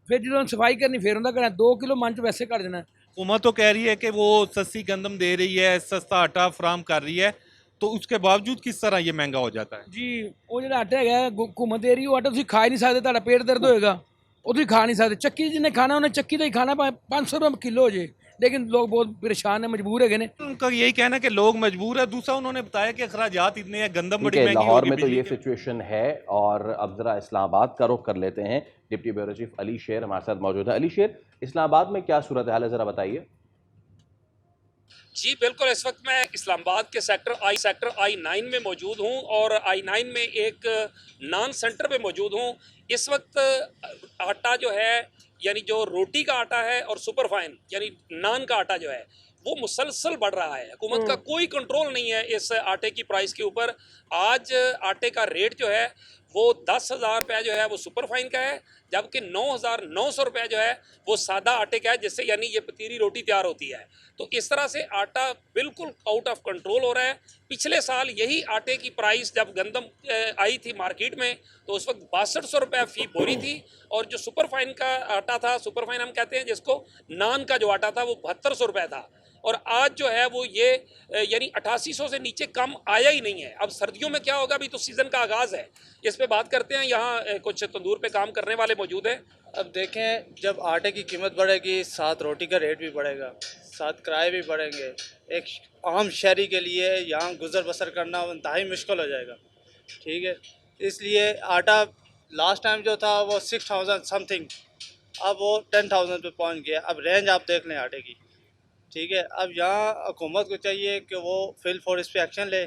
ਫਿਰ ਜਦੋਂ ਸਫਾਈ ਕਰਨੀ ਫਿਰ ਉਹਦਾ ਕਰਨਾ। 2 ਕਿਲੋ ਮਣ ਚ ਵੈਸੇ ਕੱਢ ਦੇਣਾ। हुकूमत तो कह रही है कि वो सस्ती गंदम दे रही है, सस्ता आटा फराम कर रही है, तो उसके बावजूद किस तरह ये महंगा हो जाता है? ਜੀ ਉਹ ਜਿਹੜਾ ਆਟਾ ਹੈਗਾ ਹੁਕੂਮਤ ਦੇ ਰਹੀ, ਉਹ ਆਟਾ ਤੁਸੀਂ ਖਾ ਹੀ ਨਹੀਂ ਸਕਦੇ, ਤੁਹਾਡਾ ਪੇਟ ਦਰਦ ਹੋਏਗਾ, ਉਹ ਤੁਸੀਂ ਖਾ ਨਹੀਂ ਸਕਦੇ। ਚੱਕੀ ਜਿਹਨੇ ਖਾਣਾ ਉਹਨੇ ਚੱਕੀ ਦਾ ਹੀ ਖਾਣਾ, ਭਾਵੇਂ 500 ਰੁਪਏ ਕਿਲੋ ਹੋ ਜੇ, लेकिन लोग बहुत परेशान है, मजबूर है ने। उनका यही कहना है कि लोग मजबूर है। दूसरा उन्होंने बताया कि अखराजात इतने हैं, गंदम बड़ी ठीक है, महंगी लाहौर होगी में तो बिजली ये के। सिचुएशन है। और अब जरा इस्लामाबाद का रुख कर लेते हैं। डिप्टी ब्यूरो चीफ अली शेर हमारे साथ मौजूद है। अली शेर, इस्लामाबाद में क्या सूरत हाल है, जरा बताइए। जी बिल्कुल, इस वक्त मैं इस्लामाबाद के सेक्टर I9 में मौजूद हूँ और I9 में एक नान सेंटर पे मौजूद हूँ। इस वक्त आटा जो है, यानी जो रोटी का आटा है और सुपरफाइन यानी नान का आटा जो है, वो मुसलसल बढ़ रहा है। हुकूमत का कोई कंट्रोल नहीं है इस आटे की प्राइस के ऊपर। आज आटे का रेट जो है वो 10,000 रुपया जो है वो सुपरफाइन का है, जबकि 9,900 रुपया जो है वो सादा आटे का है, जिससे यानी ये पतीली रोटी तैयार होती है। तो इस तरह से आटा बिल्कुल आउट ऑफ कंट्रोल हो रहा है। पिछले साल यही आटे की प्राइस जब गंदम आई थी मार्केट में, तो उस वक्त 6200 रुपया फी बोरी थी, और जो सुपरफाइन का आटा था, सुपरफाइन हम कहते हैं जिसको, नान का जो आटा था, वो 7200 रुपया था। और आज जो है वो ये यानी 8800 से नीचे कम आया ही नहीं है। अब सर्दियों में क्या होगा, अभी तो सीज़न का आगाज़ है, इस पे बात करते हैं। यहाँ कुछ तंदूर पे काम करने वाले मौजूद हैं। अब देखें, जब आटे की कीमत बढ़ेगी, साथ रोटी का रेट भी बढ़ेगा, साथ किराए भी बढ़ेंगे। एक आम शहरी के लिए यहाँ गुजर बसर करना इंतहाई मुश्किल हो जाएगा। ठीक है, इसलिए आटा लास्ट टाइम जो था वो 6000 समथिंग, अब वो 10,000 पे पहुँच गया। अब रेंज आप देख लें आटे की। ठीक है, अब यहाँ हुकूमत को चाहिए कि वो फिल फॉर इस पर एक्शन ले,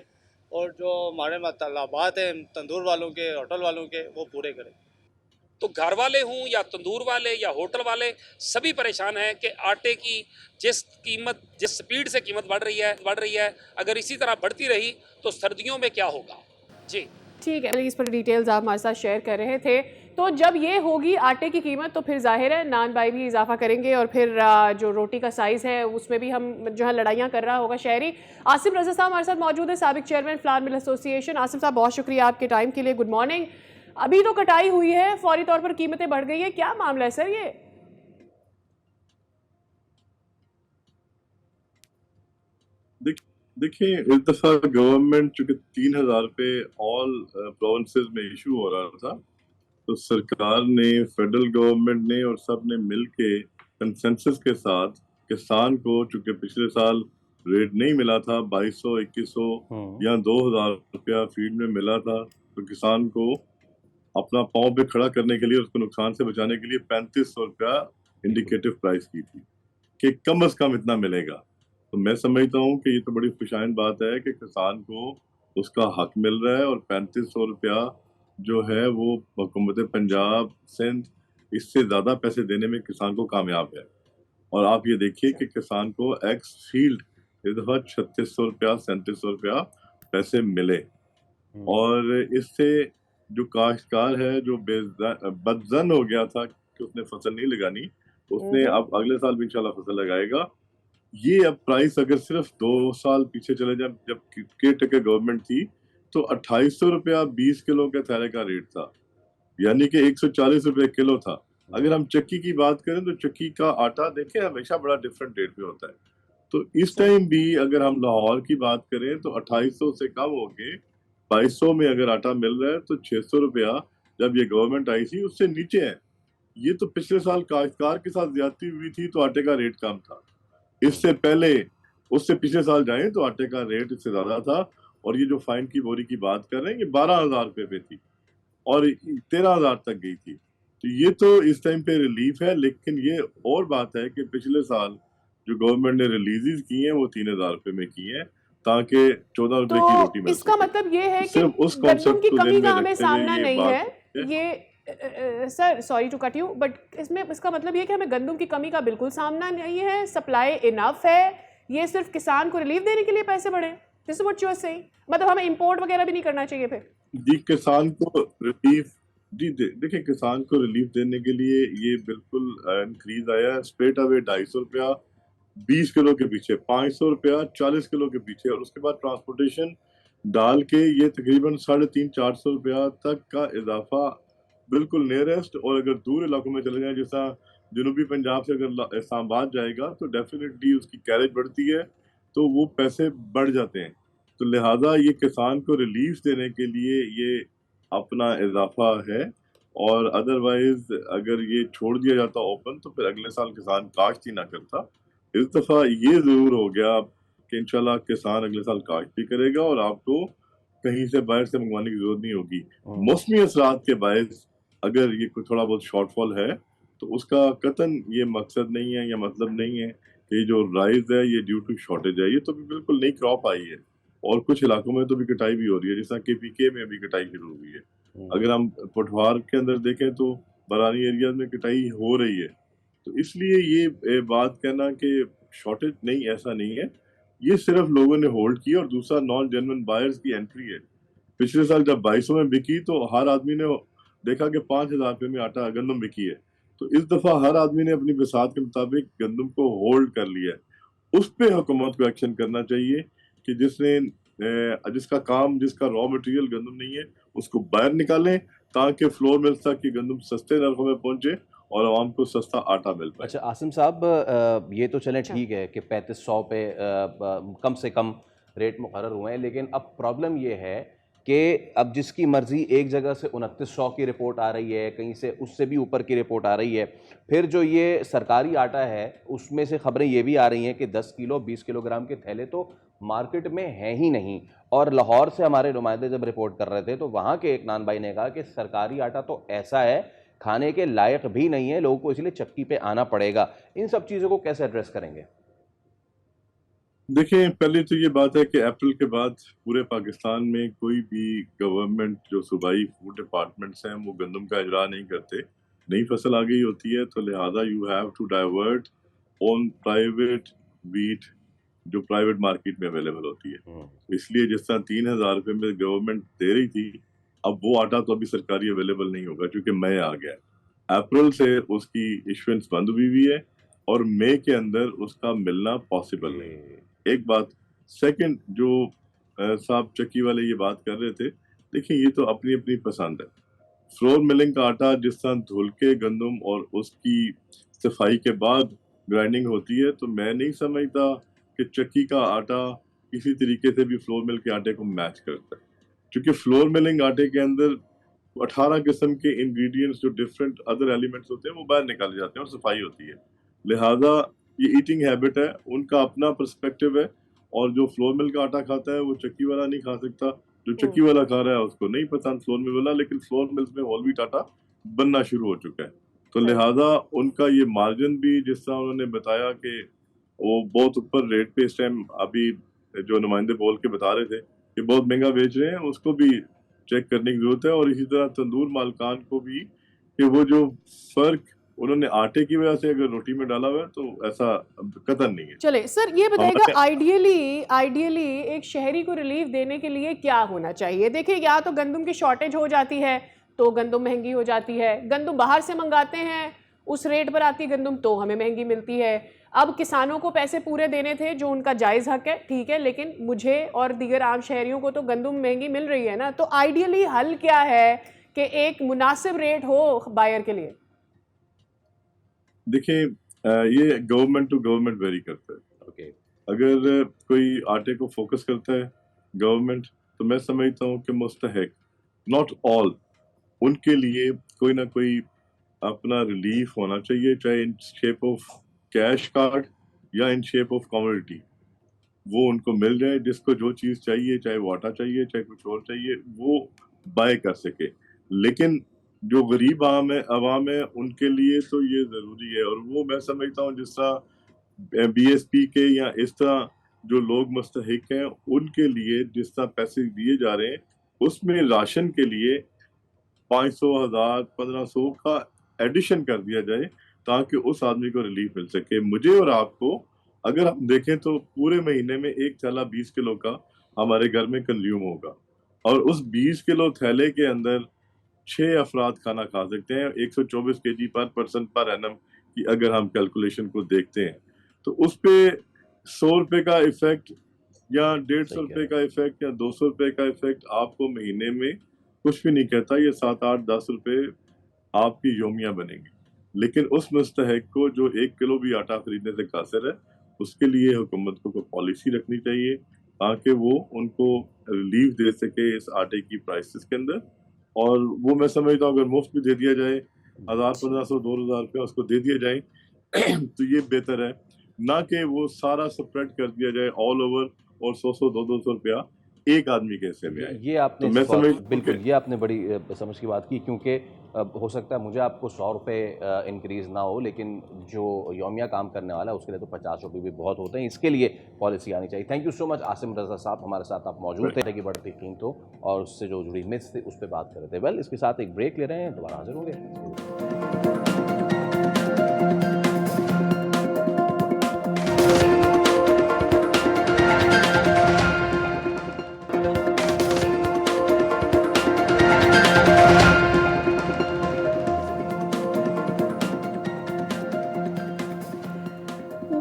और जो हमारे मतलबात हैं तंदूर वालों के, होटल वालों के, वो पूरे करें। तो घर वाले हों या तंदूर वाले या होटल वाले, सभी परेशान हैं कि आटे की जिस स्पीड से कीमत बढ़ रही है, अगर इसी तरह बढ़ती रही तो सर्दियों में क्या होगा। जी ठीक है, इस पर डिटेल्स आप हमारे साथ शेयर कर रहे थे। तो जब ये होगी आटे की कीमत, तो फिर जाहिर है नान भाई भी इजाफा करेंगे, और फिर जो रोटी का साइज़ है उसमें भी हम जो है लड़ाइयाँ कर रहा होगा शहरी। आसिम रज़ा साहब हमारे साथ मौजूद है, साबिक chairman flower mill association. Asim साहब, बहुत शुक्रिया आपके टाइम के लिए, गुड मॉर्निंग। अभी तो कटाई हुई है, फौरी तौर पर कीमतें बढ़ गई है, क्या मामला है सर ये? देखिए, इस दफा गवर्नमेंट चूंकि 3,000 रुपए ऑल प्रोविंसेस में इशू हो रहा था, तो सरकार ने, फेडरल गवर्नमेंट ने और सब ने मिलके कंसेंसस के साथ किसान को, चूंकि पिछले साल रेट नहीं मिला था, 2200, 2100 या 2,000 रुपया फीड में मिला था, तो किसान को अपना पाँव पे खड़ा करने के लिए, उसको नुकसान से बचाने के लिए 3500 रुपया इंडिकेटिव प्राइस की थी कि कम से कम इतना मिलेगा। तो मैं समझता हूँ कि ये तो बड़ी खुशाइन बात है कि किसान को उसका हक मिल रहा है, और 3500 रुपया जो है वो हुकूमत पंजाब, सिंध इससे ज़्यादा पैसे देने में किसान को कामयाब है। और आप ये देखिए कि किसान को एक्स फील्ड इस दफ़ा 3600 रुपया, 3700 रुपया पैसे मिले। और इससे जो काश्तकार है, जो बदजन हो गया था कि उसने फसल नहीं लगानी, उसने अब अगले साल भी इंशाल्लाह फसल लगाएगा। ये अब प्राइस अगर सिर्फ 2 साल पीछे चले जाए, जब केयरटेकर गवर्नमेंट थी, तो 2800 रुपया 20 किलो के थैले का रेट था, यानी कि 140 रुपए किलो था। अगर हम चक्की की बात करें तो चक्की का आटा देखें हमेशा बड़ा डिफरेंट रेट पे होता है। तो इस टाइम भी अगर हम लाहौर की बात करें तो 2800 से कम हो के 2200 में अगर आटा मिल रहा है, तो 600 रुपया जब ये गवर्नमेंट आई थी उससे नीचे है। ये तो पिछले साल काश्तकार के साथ ज्यादती हुई थी तो आटे का रेट कम था। इससे पहले, उससे पिछले साल जाए तो आटे का रेट इससे ज्यादा था। और ये जो फाइन की बोरी की बात कर रहे हैं, ये 12,000 रुपए पे थी और 13,000 तक गई थी। तो ये तो इस टाइम पे रिलीफ है। लेकिन ये और बात है कि पिछले साल जो गवर्नमेंट ने रिलीजेस की हैं वो 3,000 रुपए में की हैं, ताकि 14 रुपए की रोटी मिल इसका सके। मतलब ये है कि सिर्फ उस गंदम कॉन्सेप्ट की को कमी ध्यान का में हमें रखते हुए सामना ये नहीं बात है। ये sir, sorry to cut you, but इसमें इसका मतलब ये है कि हमें गंदम की कमी का बिल्कुल सामना नहीं है, सप्लाई इनफ है, ये सिर्फ किसान को रिलीफ देने के लिए पैसे बढ़े। This is what you are saying, मतलब हमें इंपोर्ट वगैरह भी नहीं करना चाहिए फिर? जी, किसान को रिलीफ, जी देखिए, किसान को रिलीफ देने के लिए ये बिल्कुल इंक्रीज आया है स्ट्रेट अवे 250 रुपया 20 किलो के पीछे, 500 रुपया 40 किलो के पीछे, और उसके बाद ट्रांसपोर्टेशन डाल के ये तकरीबन 350-400 रुपया तक का इजाफा बिल्कुल नियरेस्ट। और अगर दूर इलाकों में चले जाए, जैसा जनूबी पंजाब से अगर इस्लामाबाद जाएगा तो डेफिनेटली उसकी कैरेज बढ़ती है, तो वो पैसे बढ़ जाते हैं। तो लिहाजा ये किसान को रिलीफ देने के लिए ये अपना इजाफा है। और अदरवाइज अगर ये छोड़ दिया जाता ओपन, तो फिर अगले साल किसान काश्त ही ना करता, इस दफा ये जरूर हो गया कि इंशाल्लाह किसान अगले साल काश्त भी करेगा और आपको कहीं से बाहर से मंगवाने की जरूरत नहीं होगी। मौसमी असरात के बायस अगर ये कोई थोड़ा बहुत शॉर्टफॉल है तो उसका कतन ये मकसद नहीं है या मतलब नहीं है कि ये जो राइज है ये ड्यू टू शॉर्टेज है। ये तो भी बिल्कुल नई क्रॉप आई है और कुछ इलाकों में तो भी कटाई भी हो रही है, जैसा KPK में भी कटाई शुरू हुई है। अगर हम पठवार के अंदर देखें तो बरानी एरियाज में कटाई हो रही है। तो इसलिए ये बात कहना कि शॉर्टेज नहीं, ऐसा नहीं है। ये सिर्फ लोगों ने होल्ड किया और दूसरा नॉन जेन्युइन बायर्स की एंट्री है। पिछले साल जब 2200 में बिकी तो हर आदमी ने देखा कि 5000 रुपये में आटा गंदम बिकी है। तो इस दफा हर आदमी ने अपनी बसात के मुताबिक गंदम को होल्ड कर लिया है। उस पे हुकूमत को एक्शन करना चाहिए कि जिसका काम, जिसका रॉ मटेरियल गंदम नहीं है, उसको बाहर निकालें ताकि फ्लोर मिल्स तक की गंदम सस्ते नरखों में पहुंचे और आवाम को सस्ता आटा मिल पाए। अच्छा आसिम साहब, ये तो चलें ठीक है कि 3500 पे कम से कम रेट मुकर्रर हुए हैं, लेकिन अब प्रॉब्लम ये है कि अब जिसकी मर्ज़ी एक जगह से 2900 की रिपोर्ट आ रही है, कहीं से उससे भी ऊपर की रिपोर्ट आ रही है। फिर जो ये सरकारी आटा है उसमें से खबरें ये भी आ रही हैं कि 10 किलो 20 किलोग्राम के थैले तो मार्केट में हैं ही नहीं। और लाहौर से हमारे नुमाइंदे जब रिपोर्ट कर रहे थे तो वहाँ के एक नान भाई ने कहा कि सरकारी आटा तो ऐसा है खाने के लायक भी नहीं है, लोगों को इसलिए चक्की पे आना पड़ेगा। इन सब चीज़ों को कैसे एड्रेस करेंगे? देखिए, पहले तो ये बात है कि अप्रैल के बाद पूरे पाकिस्तान में कोई भी गवर्नमेंट जो सूबाई फूड डिपार्टमेंट्स हैं वो गंदम का इजरा नहीं करते। नई फसल आ गई होती है तो लिहाजा you have to divert on private wheat जो प्राइवेट मार्केट में अवेलेबल होती है। इसलिए जिस तरह 3000 रुपये में गवर्नमेंट दे रही थी, अब वो आटा तो अभी सरकारी अवेलेबल नहीं होगा क्योंकि मई आ गया है। अप्रैल से उसकी इशुएंस बंद हुई है और मई के अंदर उसका मिलना पॉसिबल नहीं है। एक बात। सेकंड, जो साहब चक्की वाले ये बात कर रहे थे, देखिए ये तो अपनी अपनी पसंद है। फ्लोर मिलिंग का आटा जिस तरह धुल के गंदम और उसकी सफाई के बाद ग्राइंडिंग होती है, तो मैं नहीं समझता कि चक्की का आटा किसी तरीके से भी फ्लोर मिल के आटे को मैच करता है, क्योंकि फ्लोर मिलिंग आटे के अंदर 18 किस्म के इंग्रेडिएंट्स जो डिफरेंट अदर एलिमेंट्स होते हैं वो बाहर निकाले जाते हैं और सफाई होती है। लिहाजा ये ईटिंग हैबिट है, उनका अपना पर्सपेक्टिव है और जो फ्लोर मिल का आटा खाता है वो चक्की वाला नहीं खा सकता। जो चक्की वाला खा रहा है उसको नहीं पसंद फ्लोर मिल वाला, लेकिन फ्लोर मिल्स में होल व्हीट आटा बनना शुरू हो चुका है। तो लिहाजा उनका ये मार्जिन भी, जिस तरह उन्होंने बताया कि वो बहुत ऊपर रेट पे इस टाइम अभी जो नुमाइंदे बोल के बता रहे थे कि बहुत महंगा बेच रहे हैं, उसको भी चेक करने की जरूरत है। और इसी तरह तंदूर मालकान को भी कि वो जो फर्क उन्होंने आटे की वजह से अगर रोटी में डाला हुआ है तो ऐसा कतन नहीं है। चले सर, ये बताइएगा आइडियली एक शहरी को रिलीफ देने के लिए क्या होना चाहिए? देखिए, या तो गंदम की शॉर्टेज हो जाती है तो गंदम महंगी हो जाती है, गंदम बाहर से मंगाते हैं उस रेट पर आती गंदम तो हमें महंगी मिलती है। अब किसानों को पैसे पूरे देने थे जो उनका जायज़ हक है, ठीक है, लेकिन मुझे और दीगर आम शहरियों को तो गंदम महंगी मिल रही है ना। तो आइडियली हल क्या है कि एक मुनासिब रेट हो बायर के लिए? देखिए, ये गवर्नमेंट टू गवर्नमेंट वेरी करता है। ओके। अगर कोई आटे को फोकस करता है गवर्नमेंट, तो मैं समझता हूँ कि मुस्तहक, नॉट ऑल, उनके लिए कोई ना कोई अपना रिलीफ होना चाहिए, चाहे in shape of cash card या इन शेप ऑफ कमोडिटी। वो उनको मिल जाए, जिसको जो चीज़ चाहिए, चाहे वो आटा चाहिए चाहे कुछ और चाहिए, वो बाय कर सके। लेकिन जो गरीब आवाम है उनके लिए तो ये ज़रूरी है। और वो मैं समझता हूँ जिस तरह BSP के या इस तरह जो लोग मुस्तहिक हैं उनके लिए जिस तरह पैसे दिए जा रहे हैं, उसमें राशन के लिए 500, 1000, 1500 का एडिशन कर दिया जाए ताकि उस आदमी को रिलीफ मिल सके। मुझे और आपको अगर हम देखें तो पूरे महीने में एक थैला 20 किलो का हमारे घर में कंज्यूम होगा और उस 20 किलो थैले के अंदर 6 अफराद खाना खा सकते हैं। 124 kg पर पर्सन पर एनम की अगर हम कैलकुलेशन को देखते हैं तो उस पे 100 रुपए का इफेक्ट या 150 रुपए का इफेक्ट या 200 रुपए का इफेक्ट आपको महीने में कुछ भी नहीं कहता। ये 7, 8, 10 रुपए आपकी योमिया बनेंगे। लेकिन उस मुस्तहक को जो 1 किलो भी आटा खरीदने से कासिर है, उसके लिए हुकूमत को कोई पॉलिसी रखनी चाहिए ताकि वो उनको रिलीफ दे सके इस आटे की प्राइसेस के अंदर। और वो मैं समझता हूँ अगर मुफ्त भी दे दिया जाए, 1000, 1500, 2000 रुपया उसको दे दिया जाए तो ये बेहतर है। ना कि वो सारा स्प्रेड कर दिया जाए ऑल ओवर और 100 200 रुपया एक आदमी के हिस्से में आए। ये आपने तो मैं समझ बिल्कुल ये आपने बड़ी समझ की बात की, क्योंकि हो सकता है मुझे आपको 100 रुपये इंक्रीज़ ना हो, लेकिन जो यौमिया काम करने वाला है उसके लिए तो 50 रुपये भी बहुत होते हैं। इसके लिए पॉलिसी आनी चाहिए। Thank you so much Asim Raza साहब, हमारे साथ आप मौजूद थे कि बढ़ती कीमतों और उससे जो जुड़ी मिथ्स थे उस पर बात कर रहे थे। वेल, इसके साथ एक ब्रेक ले रहे हैं, दोबारा हाजिर होंगे।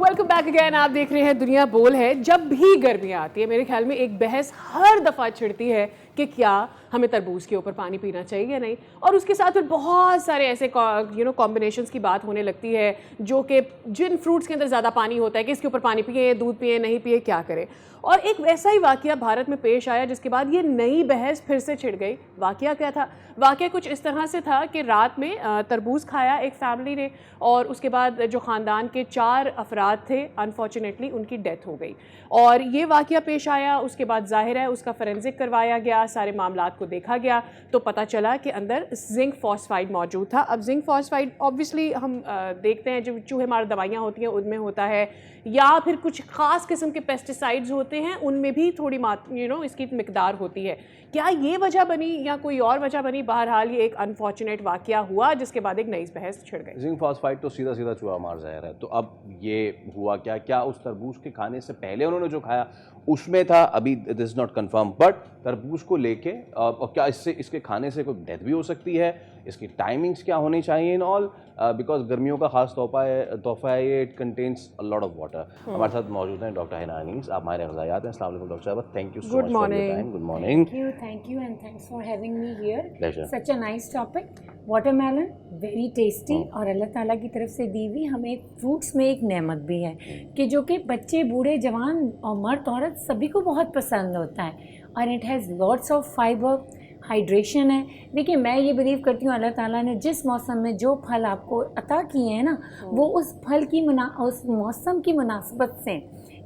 Welcome back again. आप देख रहे हैं दुनिया बोल है। जब भी गर्मियाँ आती है मेरे ख्याल में एक बहस हर दफ़ा छिड़ती है कि क्या हमें तरबूज के ऊपर पानी पीना चाहिए या नहीं, और उसके साथ फिर बहुत सारे ऐसे कॉम्बिनेशंस की बात होने लगती है जो कि जिन फ्रूट्स के अंदर ज़्यादा पानी होता है कि इसके ऊपर पानी पिए, दूध पिए, नहीं पिए, क्या करें। और एक वैसा ही वाक़या भारत में पेश आया जिसके बाद ये नई बहस फिर से छिड़ गई। वाक़या क्या था? वाक़या कुछ इस तरह से था कि रात में तरबूज खाया एक फैमिली ने, और उसके बाद जो ख़ानदान के 4 अफराद थे अनफॉर्चुनेटली उनकी डेथ हो गई। और ये वाक़या पेश आया, उसके बाद ज़ाहिर है उसका फोरेंसिक करवाया गया, सारे मामलात को देखा गया तो पता चला कि अंदर जिंक फॉस्फाइड मौजूद था। अब जिंक फॉस्फाइड ऑब्वियसली हम देखते हैं जो चूहे मार दवाइयाँ होती हैं उनमें होता है, या फिर कुछ ख़ास किस्म के पेस्टिसाइड्स होते हैं उनमें भी थोड़ी इसकी मिकदार होती है। क्या ये वजह बनी या कोई और वजह बनी? बहरहाल ये एक अनफॉर्चुनेट वाक़या हुआ जिसके बाद एक नई बहस छिड़ गई। जिंक फॉस्फाइड तो सीधा सीधा चूहा मार ज़हर है। तो अब ये हुआ क्या? क्या उस तरबूज के खाने से पहले उन्होंने जो खाया उसमें था? अभी this is not confirm, but तरबूज को लेके और क्या इसके खाने से कोई डेथ भी हो सकती है? इसकी टाइमिंग्स क्या होनी चाहिए इन ऑल? बिकॉज गर्मियों का खास तोहफा है ये, it contains a lot of water. हमारे साथ मौजूद हैं डॉक्टर हिना अनीस, आप माहिर ग़िज़ायात हैं। अस्सलाम वालेकुम डॉक्टर साहब, thank you so much for your time. Good morning. Thank you and thanks for having me here. Pleasure. Such a nice topic. Watermelon, very tasty और अल्लाह ताला की तरफ से दी हुई हमें फ्रूट्स में एक नेमत भी है कि जो कि बच्चे, बूढ़े, जवान और मर्द औरत सभी को बहुत पसंद होता है, और it has lots of fibre, hydration है। देखिए, मैं ये बिलीव करती हूँ अल्लाह ताला ने जिस मौसम में जो फल आपको अता किए हैं ना, वो उस फल की उस मौसम की मुनासबत से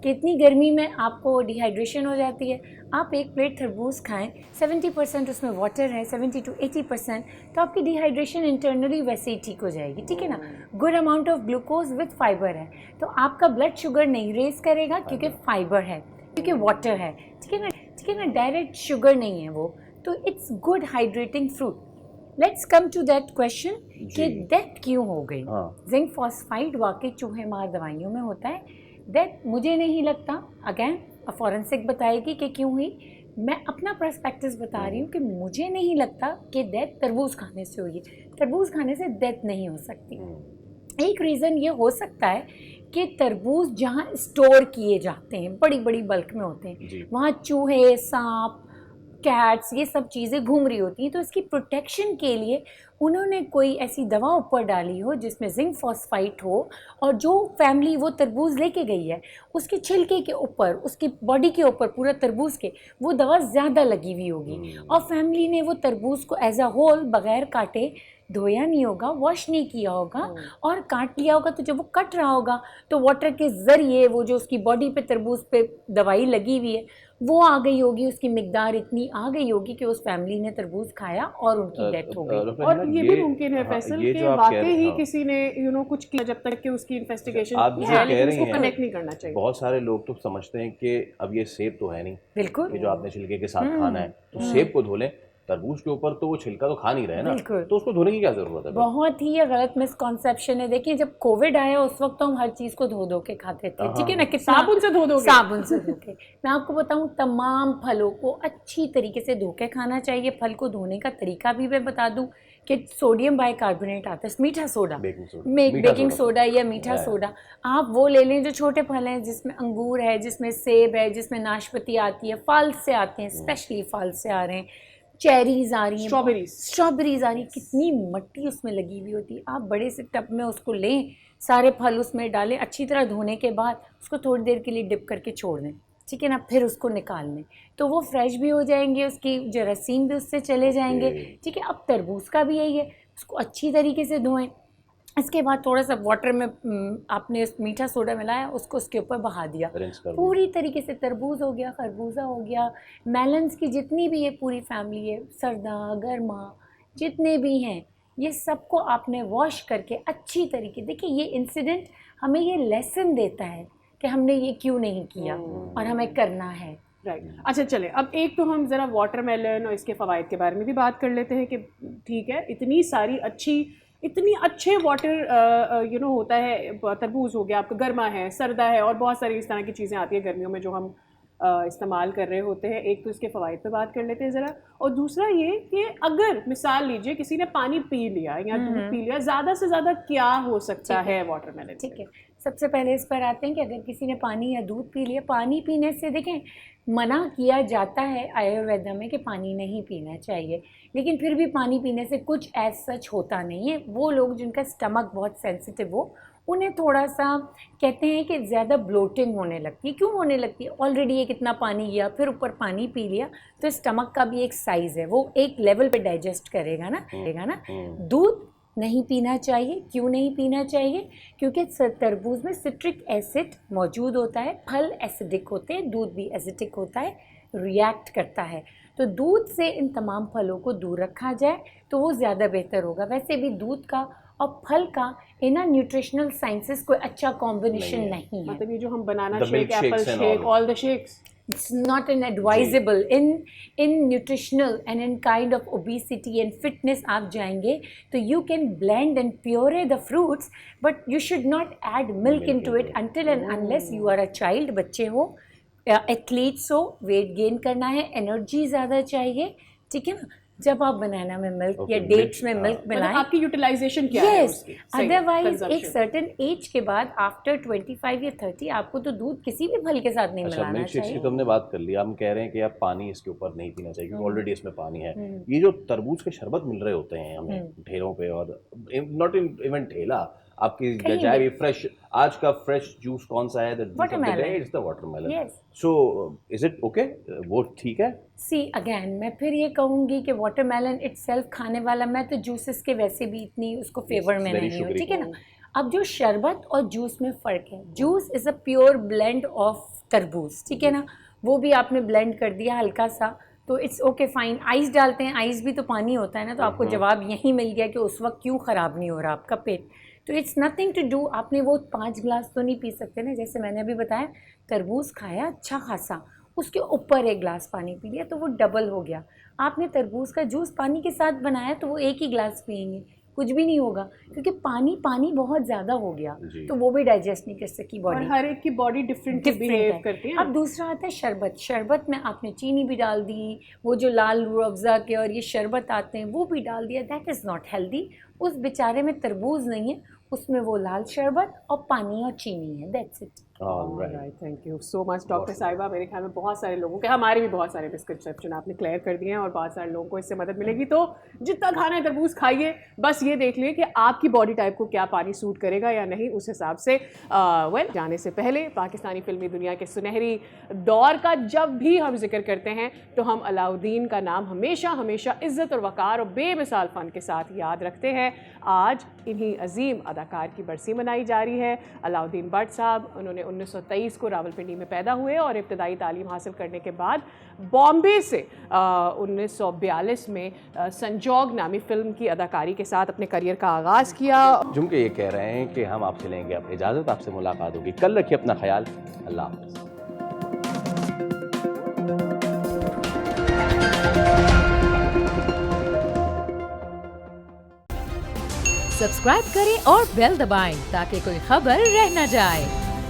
कि इतनी गर्मी में आपको डिहाइड्रेशन हो जाती है, आप एक प्लेट तरबूज खाएं, 70% उसमें वाटर है, 70 to 80%, तो आपकी डिहाइड्रेशन इंटरनली वैसे ही ठीक हो जाएगी, ठीक है ना। Good amount of glucose with fibre है, तो आपका ब्लड शुगर नहीं रेज करेगा क्योंकि फाइबर है, क्योंकि वाटर है, ठीक है ना, ठीक है ना, डायरेक्ट शुगर नहीं है वो, तो it's good hydrating fruit. Let's come to that question कि डेथ क्यों हो गई। जिंक फॉस्फाइड वाकई चूहे मार दवाइयों में होता है। डेथ मुझे नहीं लगता, अगेन फॉरेंसिक बताएगी कि क्यों हुई। मैं अपना पर्सपेक्टिव बता रही हूँ कि मुझे नहीं लगता कि डेथ तरबूज खाने से हुई। तरबूज खाने से डेथ नहीं हो सकती। एक रीज़न ये हो सकता है कि तरबूज जहाँ स्टोर किए जाते हैं, बड़ी बड़ी बल्क में होते हैं, वहाँ चूहे, सांप, कैट्स, ये सब चीज़ें घूम रही होती हैं, तो इसकी प्रोटेक्शन के लिए उन्होंने कोई ऐसी दवा ऊपर डाली हो जिसमें जिंक फॉस्फाइड हो, और जो फैमिली वो तरबूज लेके गई है उसके छिलके के ऊपर, उसकी बॉडी के ऊपर, पूरा तरबूज के वो दवा ज़्यादा लगी हुई होगी, और फैमिली ने वो तरबूज को एज अ होल बग़ैर काटे धोया नहीं होगा, वॉश नहीं किया होगा, और काट लिया होगा। तो जब वो कट रहा होगा तो वाटर के ज़रिए वो जो उसकी बॉडी पे तरबूज पे दवाई लगी हुई है वो आ गई होगी, उसकी मिकदार इतनी आ गई होगी कि उस फैमिली ने तरबूज खाया और उनकी डेथ हो गई। और ये भी मुमकिन है फैसल कि वाकई ही किसी ने कुछ किया जब तक कि उसकी इन्वेस्टिगेशन उसको कनेक्ट नहीं करना चाहिए। बहुत सारे लोग तो समझते हैं कि अब ये सेब तो है नहीं, बिल्कुल, ये जो आपने छिलके के साथ खाना है, तो सेब को धो लें, तरबूज के ऊपर तो वो छिलका तो खा नहीं रहे ना, तो उसको धोने की क्या जरूरत है? बहुत ही गलत मिसकॉन्सेप्शन है। देखिए, जब कोविड आया उस वक्त तो हम हर चीज़ को धो के खाते थे, ठीक है ना, कि साबुन से धो साबुन से धो के। मैं आपको बताऊं, तमाम फलों को अच्छी तरीके से धो के खाना चाहिए। फल को धोने का तरीका भी मैं बता दूं कि सोडियम बाइकार्बोनेट आता है, मीठा सोडा, बेकिंग सोडा या मीठा सोडा, आप वो ले लें। जो छोटे फल हैं जिसमें अंगूर है, जिसमें सेब है, जिसमें नाशपाती आती है, फल से आते हैं, स्पेशली फल से आ रहे हैं, चेरीज आ रही हैं, स्ट्रॉबेरीज आ रही हैं, कितनी मिट्टी उसमें लगी हुई होती है। आप बड़े से टब में उसको लें, सारे फल उसमें डालें, अच्छी तरह धोने के बाद उसको थोड़ी देर के लिए डिप करके छोड़ दें, ठीक है ना, फिर उसको निकाल लें तो वो फ्रेश भी हो जाएंगे, उसकी जरासीम भी उससे चले जाएंगे, ठीक है। अब तरबूज का भी यही है, उसको अच्छी तरीके से धोएं, इसके बाद थोड़ा सा वाटर में आपने मीठा सोडा मिलाया, उसको उसके ऊपर बहा दिया, rinse कर दिया। पूरी तरीके से तरबूज हो गया, खरबूजा हो गया, मेलन्स की जितनी भी ये पूरी फैमिली है, सरदा गर्मा जितने भी हैं, ये सबको आपने वॉश करके अच्छी तरीके, देखिए ये इंसिडेंट हमें ये लेसन देता है कि हमने ये क्यों नहीं किया और हमें करना है। राइट अच्छा चले, अब एक तो हम ज़रा वाटरमेलन और इसके फ़वाइद के बारे में भी बात कर लेते हैं कि ठीक है इतनी सारी अच्छी, इतनी अच्छे वाटर होता है, तरबूज हो गया आपका, गर्मा है, सरदा है, और बहुत सारी इस तरह की चीज़ें आती हैं गर्मियों में जो हम इस्तेमाल कर रहे होते हैं। एक तो इसके फ़वाइद पे बात कर लेते हैं ज़रा, और दूसरा ये कि अगर मिसाल लीजिए किसी ने पानी पी लिया या दूध पी लिया, ज़्यादा से ज़्यादा क्या हो सकता है वाटरमेलन? ठीक है, सबसे पहले इस पर आते हैं कि अगर किसी ने पानी या दूध पी लिया, पानी पीने से देखें मना किया जाता है आयुर्वेदा में कि पानी नहीं पीना चाहिए, लेकिन फिर भी पानी पीने से कुछ एज सच होता नहीं है। वो लोग जिनका स्टमक बहुत सेंसिटिव हो, उन्हें थोड़ा सा कहते हैं कि ज़्यादा ब्लोटिंग होने लगती है। क्यों होने लगती है? ऑलरेडी एक इतना पानी लिया, फिर ऊपर पानी पी लिया, तो स्टमक का भी एक साइज़ है, वो एक लेवल पे डाइजेस्ट करेगा ना। दूध नहीं पीना चाहिए। क्यों नहीं पीना चाहिए? क्योंकि तरबूज में सिट्रिक एसिड मौजूद होता है, फल एसिडिक होते हैं, दूध भी एसिडिक होता है, रिएक्ट करता है। तो दूध से इन तमाम फलों को दूर रखा जाए तो वो ज़्यादा बेहतर होगा। वैसे भी दूध का और फल का इन न्यूट्रिशनल साइंसेस कोई अच्छा कॉम्बिनेशन नहीं है। मतलब ये जो हम banana shake, Apple shake, all the shakes, it's not an advisable in nutritional and in kind of obesity and fitness आप जाएंगे तो you can blend and puree the fruits, but you should not add milk into it until and unless you are a child, बच्चे हो, athletes हो, weight gain करना है, energy ज़्यादा चाहिए, ठीक है ना। जब आप बनाना में मिल्क या डेट्स में मिल्क मिलाएं, आपकी यूटिलाइजेशन क्या है उसकी? अदरवाइज एक सर्टेन एज के बाद आफ्टर 25 या 30 आपको तो दूध किसी भी फल के साथ नहीं मिलाना चाहिए। की तो हमने बात कर ली, हम कह रहे हैं कि आप पानी इसके ऊपर नहीं पीना चाहिए क्योंकि ऑलरेडी इसमें पानी है। ये जो तरबूज के शरबत मिल रहे होते हैं हमें ठेलों पे, और नॉट इवन ठेला, आपकी बजाय भी फ्रेश, आज का फ्रेश जूस कौन सा है? It's the watermelon. So is it okay? वो ठीक है? सी अगेन मैं फिर ये कहूँगी कि वाटरमेलन इटसेल्फ खाने वाला, मैं तो जूसेस के वैसे भी इतनी उसको फेवर में नहीं हूँ, ठीक है ना। अब जो शरबत और जूस में फ़र्क है, juice is a pure blend of तरबूज, ठीक है ना, वो भी आपने ब्लेंड कर दिया हल्का सा, तो इट्स ओके फाइन। आइस डालते हैं, आइस भी तो पानी होता है ना, तो आपको जवाब यही मिल गया कि उस वक्त क्यों ख़राब नहीं हो रहा आपका पेट। तो इट्स नथिंग टू डू। आपने वो 5 गिलास तो नहीं पी सकते ना, जैसे मैंने अभी बताया, तरबूज खाया अच्छा खासा, उसके ऊपर 1 गिलास पानी पी लिया तो वो डबल हो गया। आपने तरबूज का जूस पानी के साथ बनाया तो वो 1 ही गिलास पिएंगे, कुछ भी नहीं होगा, क्योंकि पानी बहुत ज़्यादा हो गया तो वो भी डाइजेस्ट नहीं कर सकी बॉडी, और हर एक की बॉडी डिफरेंट बिहेव करती है। अब दूसरा आता है शरबत। शरबत में आपने चीनी भी डाल दी, वो जो लाल रूह अफ़ज़ा के और ये शरबत आते हैं वो भी डाल दिया, दैट इज़ नॉट हेल्दी। उस बेचारे में तरबूज नहीं है, उसमें वो लाल शरबत और पानी और चीनी है, that's it. Right, thank you so much doctor साहिबा। मेरे ख्याल में बहुत सारे लोगों के, हमारे भी बहुत सारे मिसकंसेप्शन आपने क्लियर कर दिए हैं और बहुत सारे लोगों को इससे मदद मिलेगी। तो जितना खाना है तरबूज खाइए, बस ये देख लिए कि आपकी बॉडी टाइप को क्या पानी सूट करेगा या नहीं, उस हिसाब से। जाने से पहले पाकिस्तानी फिल्मी दुनिया के सुनहरी दौर का जब भी हम जिक्र करते हैं तो हम अलाउद्दीन का नाम हमेशा हमेशा इज़्ज़त और वक़ार और बेमिसाल फ़न के साथ याद रखते हैं। आज इन्हीं अजीम अदाकार की बरसी मनाई जा रही है। अलाउद्दीन भट्ट साहब, उन्होंने 1923 को रावलपिंडी में पैदा हुए और इब्तदाई तालीम हासिल करने के बाद बॉम्बे से 1942 में संजोग नामी फिल्म की अदाकारी के साथ अपने करियर का आगाज़ किया। झुमके ये कह रहे हैं कि हम आपसे लेंगे अब इजाज़त, आपसे मुलाकात होगी कल। रखिए अपना ख्याल, अल्लाह हाफ़िज़। सब्सक्राइब करें और बेल दबाएं ताकि कोई खबर रह न जाए।